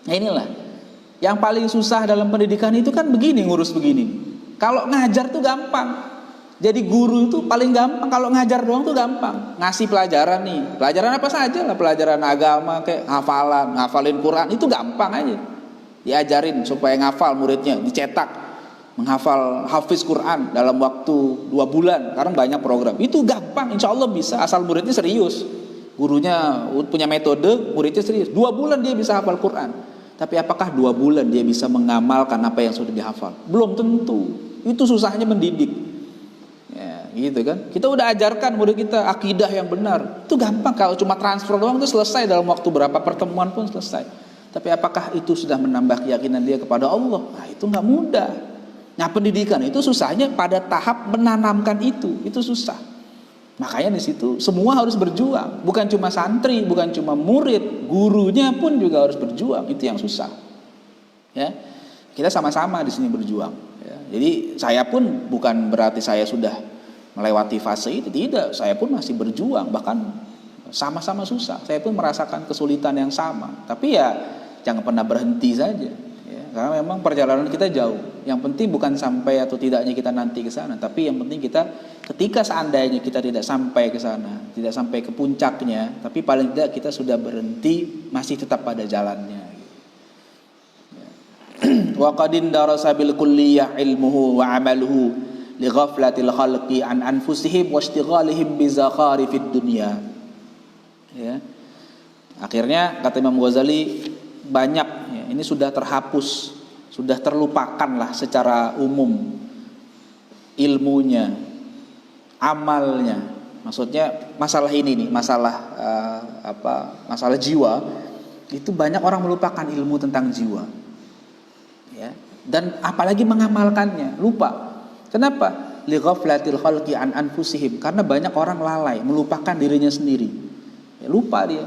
Nah inilah yang paling susah dalam pendidikan itu kan begini, ngurus begini. Kalau ngajar tuh gampang, jadi guru itu paling gampang. Kalau ngajar doang tuh gampang. Ngasih pelajaran nih, pelajaran apa saja lah, pelajaran agama kayak ngafalin Quran itu gampang aja. Diajarin supaya ngafal, muridnya dicetak menghafal hafiz Quran dalam waktu 2 bulan. Sekarang banyak program. Itu gampang, insya Allah bisa, asal muridnya serius. Gurunya punya metode, muridnya serius. 2 bulan dia bisa hafal Quran. Tapi apakah 2 bulan dia bisa mengamalkan apa yang sudah dihafal? Belum tentu. Itu susahnya mendidik. Gitu kan. Kita udah ajarkan murid kita akidah yang benar. Itu gampang, kalau cuma transfer doang itu selesai dalam waktu berapa pertemuan pun selesai. Tapi apakah itu sudah menambah keyakinan dia kepada Allah? Nah, itu nggak mudah. Nah, pendidikan itu susahnya pada tahap menanamkan itu susah. Makanya di situ semua harus berjuang, bukan cuma santri, bukan cuma murid, gurunya pun juga harus berjuang. Itu yang susah. Ya. Kita sama-sama di sini berjuang, ya. Jadi saya pun bukan berarti saya sudah melewati fase itu, tidak, saya pun masih berjuang, bahkan sama-sama susah. Saya pun merasakan kesulitan yang sama. Tapi ya jangan pernah berhenti saja ya. Karena memang perjalanan kita jauh. Yang penting bukan sampai atau tidaknya kita nanti ke sana, tapi yang penting kita ketika seandainya kita tidak sampai ke sana, tidak sampai ke puncaknya, tapi paling tidak kita sudah berhenti, masih tetap pada jalannya. Wa qadin darasa bil kulliyah ilmuhu wa amaluhu li ghaflatil khalqi an anfusihim wa ishtighalihim bi zakharifid dunya ya. Akhirnya kata Imam Ghazali banyak ya, ini sudah terhapus, sudah terlupakan lah secara umum ilmunya, amalnya. Maksudnya masalah ini nih, masalah masalah jiwa itu banyak orang melupakan ilmu tentang jiwa ya, dan apalagi mengamalkannya lupa. Kenapa? Li ghaflatil khalqi an anfusihim, karena banyak orang lalai, melupakan dirinya sendiri. Ya, lupa dia.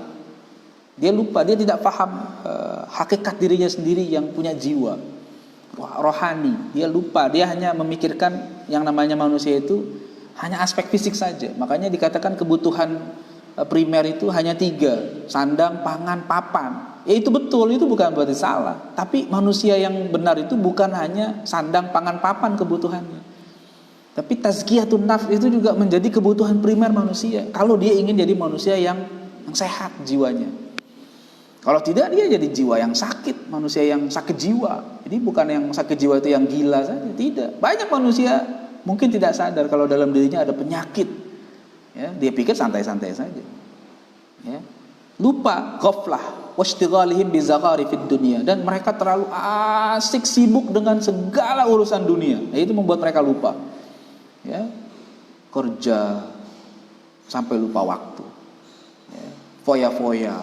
Dia lupa, dia tidak paham hakikat dirinya sendiri yang punya jiwa rohani. Dia lupa, dia hanya memikirkan yang namanya manusia itu hanya aspek fisik saja. Makanya dikatakan kebutuhan primer itu hanya 3, sandang, pangan, papan. Ya itu betul, itu bukan berarti salah. Tapi manusia yang benar itu bukan hanya sandang, pangan, papan kebutuhannya. Tapi tazkiyatun nafs itu juga menjadi kebutuhan primer manusia. Kalau dia ingin jadi manusia yang sehat jiwanya. Kalau tidak, dia jadi jiwa yang sakit, manusia yang sakit jiwa. Jadi bukan yang sakit jiwa itu yang gila saja, tidak. Banyak manusia mungkin tidak sadar kalau dalam dirinya ada penyakit. Ya, dia pikir santai-santai saja. Ya. Lupa, ghaflah, washtighalihim bizakhari fid dunya, dan mereka terlalu asik sibuk dengan segala urusan dunia. Nah, itu membuat mereka lupa. Ya. Kerja sampai lupa waktu. Ya. Foya-foya,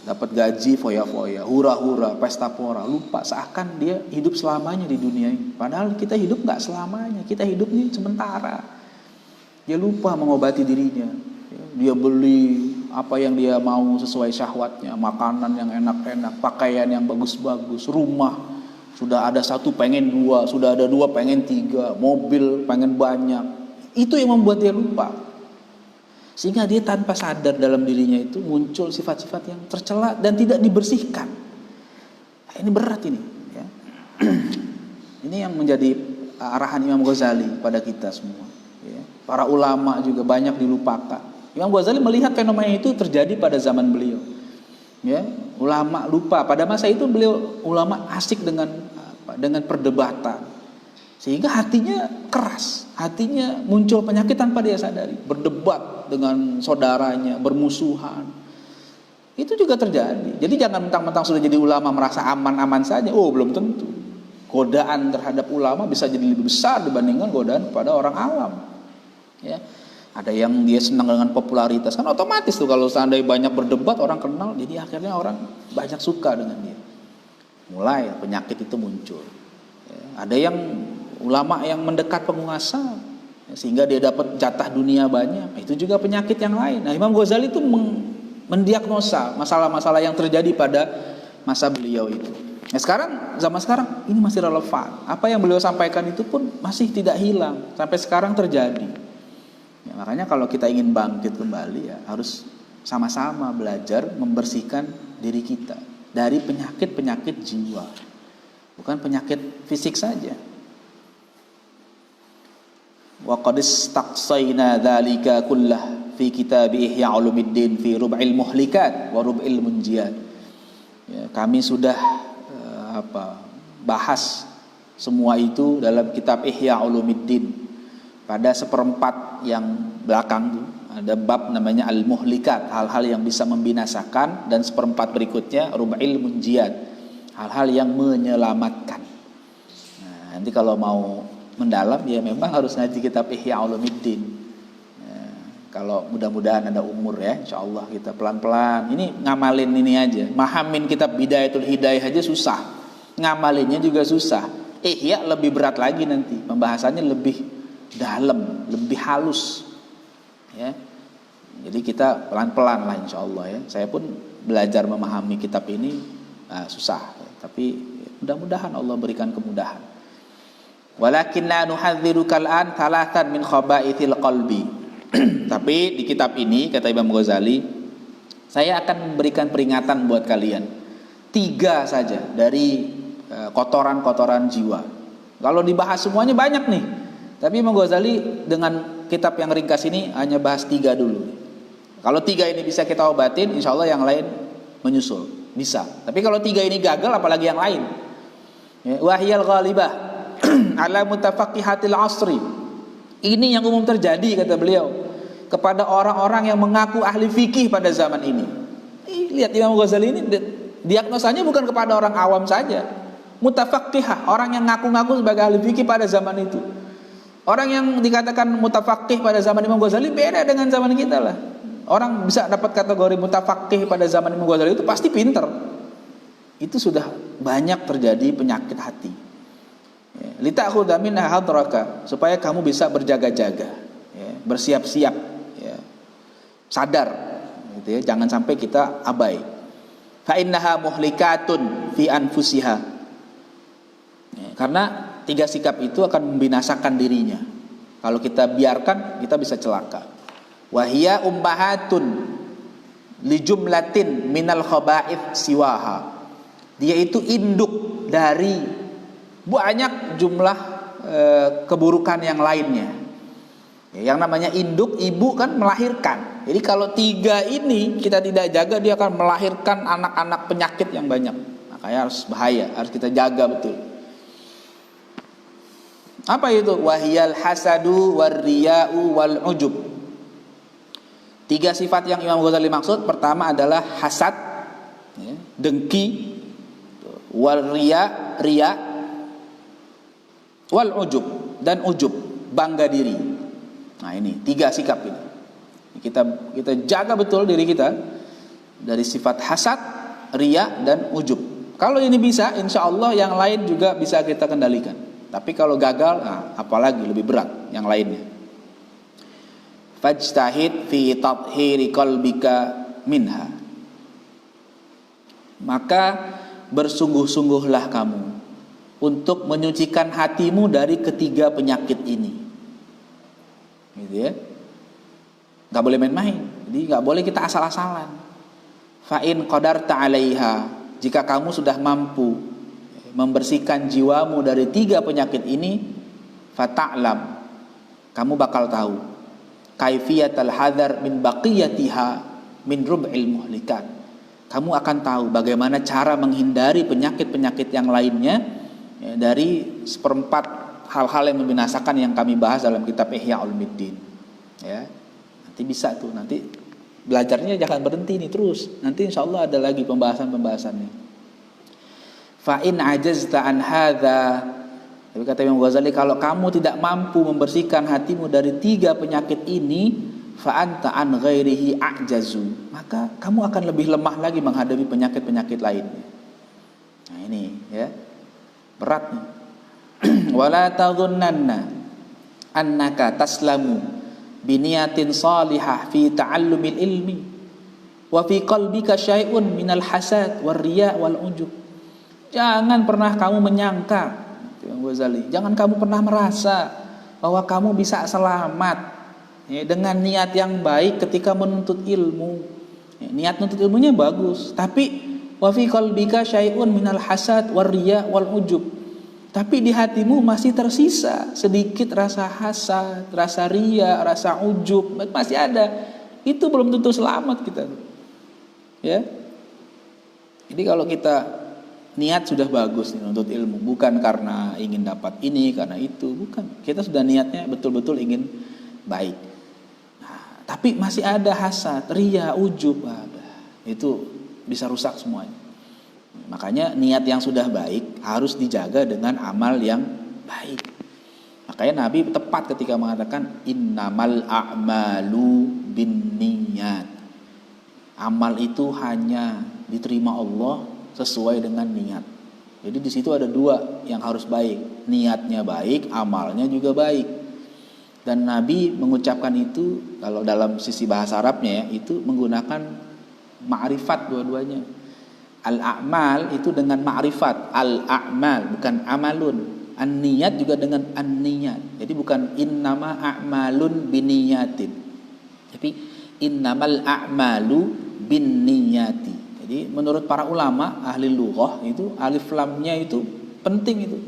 dapat gaji foya-foya, hura-hura, pesta pora, lupa seakan dia hidup selamanya di dunia ini. Padahal kita hidup nggak selamanya, kita hidup ini sementara. Dia lupa mengobati dirinya. Dia beli apa yang dia mau sesuai syahwatnya, makanan yang enak-enak, pakaian yang bagus-bagus, rumah sudah ada 1 pengen 2, sudah ada 2 pengen 3, mobil pengen banyak. Itu yang membuat dia lupa. Sehingga dia tanpa sadar dalam dirinya itu muncul sifat-sifat yang tercela dan tidak dibersihkan. Ini berat ini. Ya. Ini yang menjadi arahan Imam Ghazali pada kita semua. Ya. Para ulama juga banyak dilupakan. Imam Ghazali melihat fenomena itu terjadi pada zaman beliau. Ya. Ulama lupa. Pada masa itu beliau ulama asik dengan perdebatan. Sehingga hatinya keras, hatinya muncul penyakit tanpa dia sadari. Berdebat dengan saudaranya, bermusuhan. Itu juga terjadi. Jadi jangan mentang-mentang sudah jadi ulama merasa aman-aman saja. Oh, belum tentu. Godaan terhadap ulama bisa jadi lebih besar dibandingkan godaan kepada orang awam. Ya. Ada yang dia senang dengan popularitas, kan otomatis tuh kalau seandainya banyak berdebat orang kenal, jadi akhirnya orang banyak suka dengan dia. Mulai penyakit itu muncul. Ya. Ada yang ulama yang mendekat penguasa sehingga dia dapat jatah dunia banyak, itu juga penyakit yang lain. Nah, Imam Ghazali itu mendiagnosa masalah-masalah yang terjadi pada masa beliau itu. Nah, zaman sekarang ini masih relevan. Apa yang beliau sampaikan itu pun masih tidak hilang sampai sekarang terjadi. Ya, makanya kalau kita ingin bangkit kembali ya harus sama-sama belajar membersihkan diri kita dari penyakit-penyakit jiwa, bukan penyakit fisik saja. Wa qad istaqsayna dzalika kullah fi kitab Ihya Ulumuddin fi Rub'il Muhlikat wa Rub'il Munjiyat. Ya, kami sudah bahas semua itu dalam kitab Ihya Ulumuddin. Pada seperempat yang belakang itu ada bab namanya Al-Muhlikat, hal-hal yang bisa membinasakan, dan seperempat berikutnya Rub'il Munjiyat, hal-hal yang menyelamatkan. Nah, nanti kalau mau mendalam ya memang harus ngaji kitab Ihya Ulumuddin. Ya, kalau mudah-mudahan ada umur ya, insyaallah kita pelan-pelan. Ini ngamalin ini aja. Mahamin kitab Bidayatul Hidayah aja susah. Ngamalinnya juga susah. Ihya lebih berat lagi nanti. Pembahasannya lebih dalam, lebih halus. Ya. Jadi kita pelan-pelan lah insyaallah ya. Saya pun belajar memahami kitab ini susah, tapi mudah-mudahan Allah berikan kemudahan. Walakinna nuhadziruka al-an thalathan min khaba'ithil qalbi. Tapi di kitab ini kata Imam Ghazali, saya akan memberikan peringatan buat kalian 3 saja dari kotoran-kotoran jiwa. Kalau dibahas semuanya banyak nih. Tapi Imam Ghazali dengan kitab yang ringkas ini hanya bahas 3 dulu. Kalau 3 ini bisa kita obatin, insya Allah yang lain menyusul. Bisa. Tapi kalau 3 ini gagal, apalagi yang lain. Wahyal ghalibah ala mutafaqihatil asri. Ini yang umum terjadi kata beliau kepada orang-orang yang mengaku ahli fikih pada zaman ini. Lihat Imam Ghazali ini diagnosanya bukan kepada orang awam saja. Mutafaqihah, orang yang ngaku-ngaku sebagai ahli fikih pada zaman itu. Orang yang dikatakan mutafaqih pada zaman Imam Ghazali beda dengan zaman kita lah. Orang bisa dapat kategori mutafaqih pada zaman Imam Ghazali itu pasti pinter. Itu sudah banyak terjadi penyakit hati. Litakhudha minha hadraka, supaya kamu bisa berjaga-jaga, ya, bersiap-siap, ya, sadar, gitu ya, jangan sampai kita abai. fa innaha muhlikatun fi anfusiha. Ya, karena 3 sikap itu akan membinasakan dirinya. Kalau kita biarkan, kita bisa celaka. Wa hiya ummahatun li jumlatin minal khaba'ith siwaha. Dia itu induk dari banyak jumlah keburukan yang lainnya. Ya, yang namanya induk, ibu kan melahirkan. Jadi kalau 3 ini kita tidak jaga, dia akan melahirkan anak-anak penyakit yang banyak. Makanya harus bahaya, harus kita jaga betul. Apa itu? Wahiyal hasadu warriya'u wal ujub. 3 sifat yang Imam Ghazali maksud. Pertama adalah hasad, ya, dengki, wal riya, wal ujub, dan ujub, bangga diri. Nah ini 3 sikap ini. Kita jaga betul diri kita dari sifat hasad, riya, dan ujub. Kalau ini bisa, insya Allah yang lain juga bisa kita kendalikan. Tapi kalau gagal, nah, apalagi lebih berat yang lainnya. Fajtahid fi tathhiri qalbika minha. Maka bersungguh-sungguhlah kamu untuk menyucikan hatimu dari ketiga penyakit ini. Gitu ya. Gak boleh main-main. Jadi gak boleh kita asal-asalan. Fa'in qadarta 'alaiha, jika kamu sudah mampu membersihkan jiwamu dari 3 penyakit ini, fata'lam, kamu bakal tahu kaifiyatal hadar min baqiyatiha min rub'il muhlikat. Kamu akan tahu bagaimana cara menghindari penyakit-penyakit yang lainnya, ya, dari 1/4 hal-hal yang membinasakan yang kami bahas dalam kitab Ihya Ulumuddin. Ya, nanti bisa tuh, nanti belajarnya jangan berhenti nih terus. Nanti insya Allah ada lagi pembahasan-pembahasannya. Fa in ajazta an hadza, tapi kata Imam Ghazali, kalau kamu tidak mampu membersihkan hatimu dari 3 penyakit ini, fa anta an ghairihi ajazu, maka kamu akan lebih lemah lagi menghadapi penyakit-penyakit lainnya. Nah ini ya, berat nih. Wala tadhunnanna annaka taslamu biniyatin salihah fi ta'allumil ilmi wa fi qalbika syai'un minal hasad war riya wal ujub. Jangan pernah kamu menyangka, jangan kamu pernah merasa bahwa kamu bisa selamat, ya, dengan niat yang baik ketika menuntut ilmu. Ya, niat menuntut ilmunya bagus, tapi wa fi qalbika syai'un minal hasad war riya wal ujub. Tapi di hatimu masih tersisa sedikit rasa hasad, rasa riya, rasa ujub, masih ada. Itu belum tentu selamat kita. Ya. Jadi kalau kita niat sudah bagus nih untuk ilmu, bukan karena ingin dapat ini, karena itu, bukan. Kita sudah niatnya betul-betul ingin baik. Nah, tapi masih ada hasad, riya, ujub, itu bisa rusak semuanya. Makanya niat yang sudah baik harus dijaga dengan amal yang baik. Makanya Nabi tepat ketika mengatakan innamal a'malu binniyat. Amal itu hanya diterima Allah sesuai dengan niat. Jadi di situ ada 2 yang harus baik. Niatnya baik, amalnya juga baik. Dan Nabi mengucapkan itu, kalau dalam sisi bahasa Arabnya ya, itu menggunakan ma'rifat dua-duanya. Al-a'mal itu dengan ma'rifat, al-a'mal bukan amalun. An-niyat juga dengan an-niyat. Jadi bukan innama a'malun biniyatin, tapi innamal a'malu binniyati. Jadi menurut para ulama ahli lughah itu alif lamnya itu penting itu,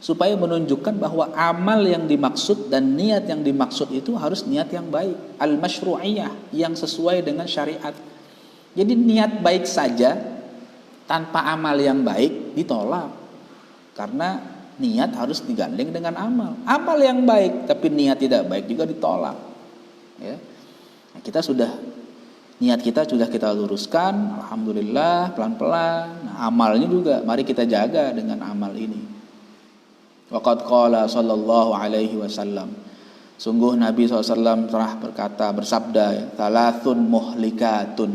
supaya menunjukkan bahwa amal yang dimaksud dan niat yang dimaksud itu harus niat yang baik, al-masyru'iyah, yang sesuai dengan syariat. Jadi niat baik saja tanpa amal yang baik ditolak, karena niat harus digandeng dengan amal. Amal yang baik tapi niat tidak baik juga ditolak. Ya, nah, kita sudah niat kita sudah kita luruskan, alhamdulillah, pelan-pelan. Nah, amalnya juga mari kita jaga dengan amal ini. Waqad qala sallallahu alaihi wasallam, sungguh Nabi SAW telah berkata, bersabda, thalathun muhlikatun,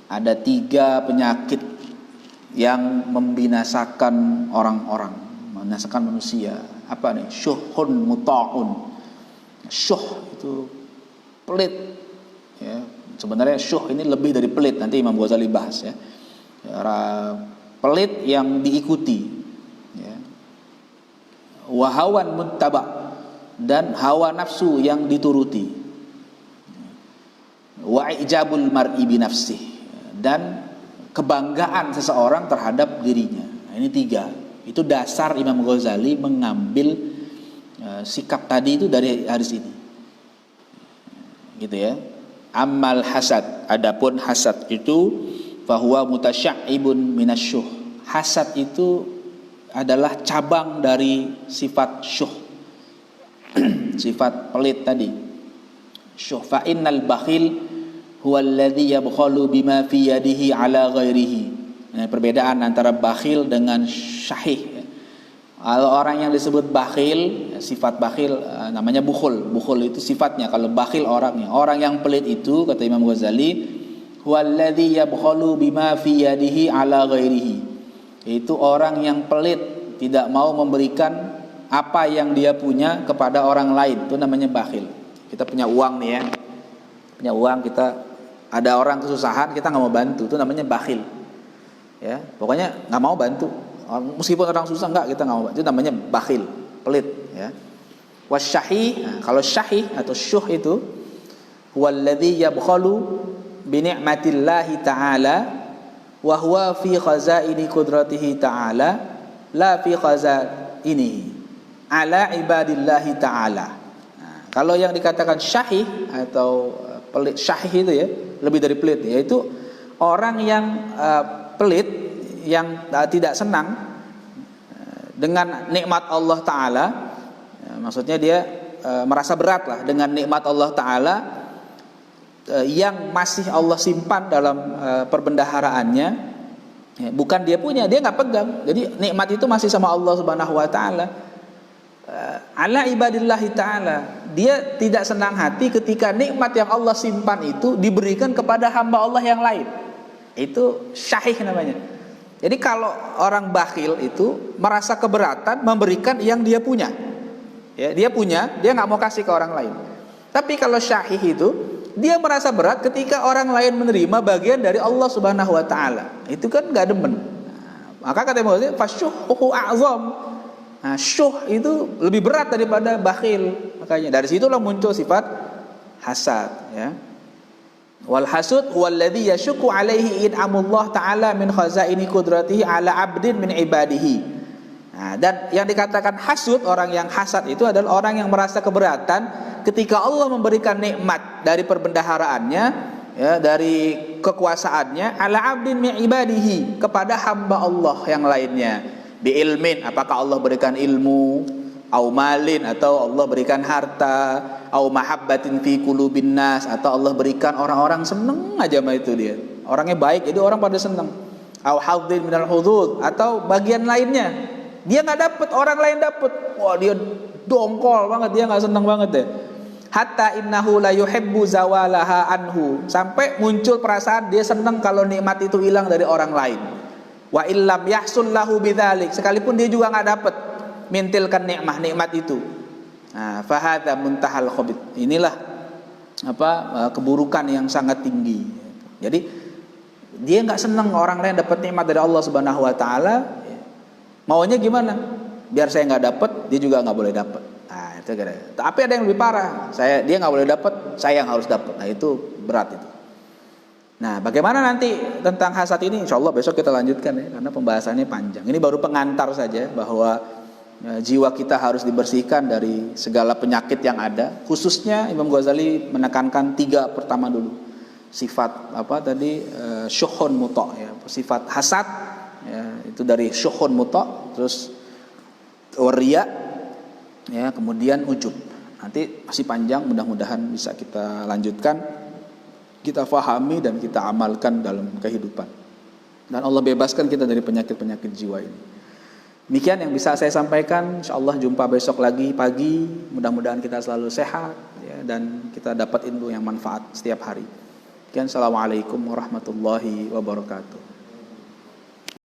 ada 3 penyakit yang membinasakan orang-orang, membinasakan manusia. Apa nih? Syuhun muta'un. Syuh itu pelit, ya. Sebenarnya syuh ini lebih dari pelit, nanti Imam Ghazali bahas ya. pelit yang diikuti, ya. Wa hawan muttaba, dan hawa nafsu yang dituruti. Wa ijabul mar'i bi nafsih, dan kebanggaan seseorang terhadap dirinya. Nah, ini 3. Itu dasar Imam Ghazali mengambil sikap tadi itu dari hadis ini. Gitu ya. Ammal hasad, adapun hasad itu fahuwa mutasya'ibun minasyuh. Hasad itu adalah cabang dari sifat syuh. Sifat pelit tadi. Syuh, fa innal bakhil huwa alladhi yabkhalu bima fi yadihi ala ghairihi. Nah, perbedaan antara bakhil dengan syahih. Kalau orang yang disebut bakhil, sifat bakhil namanya bukhul. Bukhul itu sifatnya, kalau bakhil orangnya. Orang yang pelit itu, kata Imam Ghazali, huwallazi yabkhalu bima fi yadihi ala ghairihi. Itu orang yang pelit, tidak mau memberikan apa yang dia punya kepada orang lain. Itu namanya bakhil. Kita punya uang nih ya. Punya uang, kita ada orang kesusahan, kita nggak mau bantu. Itu namanya bakhil. Ya, pokoknya nggak mau bantu. Meskipun orang susah kita nggak mau bantu. Itu namanya bakhil, pelit ya. Wasyahi, nah, kalau syahih atau syuh itu huwallazi yabkhalu bi ni'matillahi ta'ala wa huwa fi khazaini qudratihi ta'ala la fi khazainihi ala ibadillahi ta'ala. Nah, kalau yang dikatakan syahih atau pelit, syahih itu ya lebih dari pelit, yaitu orang yang pelit, yang tidak senang dengan nikmat Allah Ta'ala. Maksudnya dia merasa berat lah dengan nikmat Allah Ta'ala yang masih Allah simpan dalam perbendaharaannya, ya, bukan dia punya, dia nggak pegang. Jadi nikmat itu masih sama Allah Subhanahu Wa Taala. Ala ibadillahi Taala, dia tidak senang hati ketika nikmat yang Allah simpan itu diberikan kepada hamba Allah yang lain. Itu syahih namanya. Jadi kalau orang bakhil itu merasa keberatan memberikan yang dia punya, ya, dia punya, dia nggak mau kasih ke orang lain. Tapi kalau syahih itu dia merasa berat ketika orang lain menerima bagian dari Allah Subhanahu Wa Taala. Itu kan nggak demen. Maka kata Imam Ghazali, fasyuhu a'zam. Nah, syuh itu lebih berat daripada bakhil. Makanya dari situlah muncul sifat hasad. Ya. Wal hasud huwallazi yashukku alaihi in'amullah ta'ala min khazaini qudratihi ala abdin min ibadihi. Nah, dan yang dikatakan hasud, orang yang hasad itu adalah orang yang merasa keberatan ketika Allah memberikan nikmat dari perbendaharaannya, ya, dari kekuasaannya, ala abdin min ibadihi, kepada hamba Allah yang lainnya. Bi ilmin, apakah Allah berikan ilmu, au malin, atau Allah berikan harta, au mahabbatin fi qulubin nas, atau Allah berikan orang-orang seneng aja sama itu dia. Orangnya baik, jadi orang pada seneng. Au hadzin minal hudud, atau bagian lainnya. Dia nggak dapat, orang lain dapat. Wah, dia dongkol banget, dia nggak seneng banget deh. Hatta innahu la yuhibbu zawalaha anhu, sampai muncul perasaan dia seneng kalau nikmat itu hilang dari orang lain. Wa illam yahsul lahu bidzalik, sekalipun dia juga nggak dapat mintilkan nikmat itu. Nah, fahadza muntahal khabith. Inilah keburukan yang sangat tinggi. Jadi dia nggak seneng orang lain dapat nikmat dari Allah Subhanahu Wa Taala. Maunya gimana? Biar saya nggak dapat, dia juga nggak boleh dapat. Nah, itu kira. Tapi ada yang lebih parah. Dia nggak boleh dapat, saya yang harus dapat. Nah, itu berat itu. Nah, bagaimana nanti tentang hasad ini? Insya Allah besok kita lanjutkan ya, karena pembahasannya panjang. Ini baru pengantar saja bahwa jiwa kita harus dibersihkan dari segala penyakit yang ada. Khususnya Imam Ghazali menekankan 3 pertama dulu. Sifat syuhun muta, ya, sifat hasad. Ya, itu dari syuhun muta, terus waria, ya, kemudian ujub. Nanti masih panjang, mudah-mudahan bisa kita lanjutkan, kita fahami dan kita amalkan dalam kehidupan. Dan Allah bebaskan kita dari penyakit-penyakit jiwa ini. Demikian yang bisa saya sampaikan. Insyaallah jumpa besok lagi pagi. Mudah-mudahan kita selalu sehat, ya, dan kita dapat ilmu yang manfaat setiap hari. Assalamualaikum warahmatullahi wabarakatuh.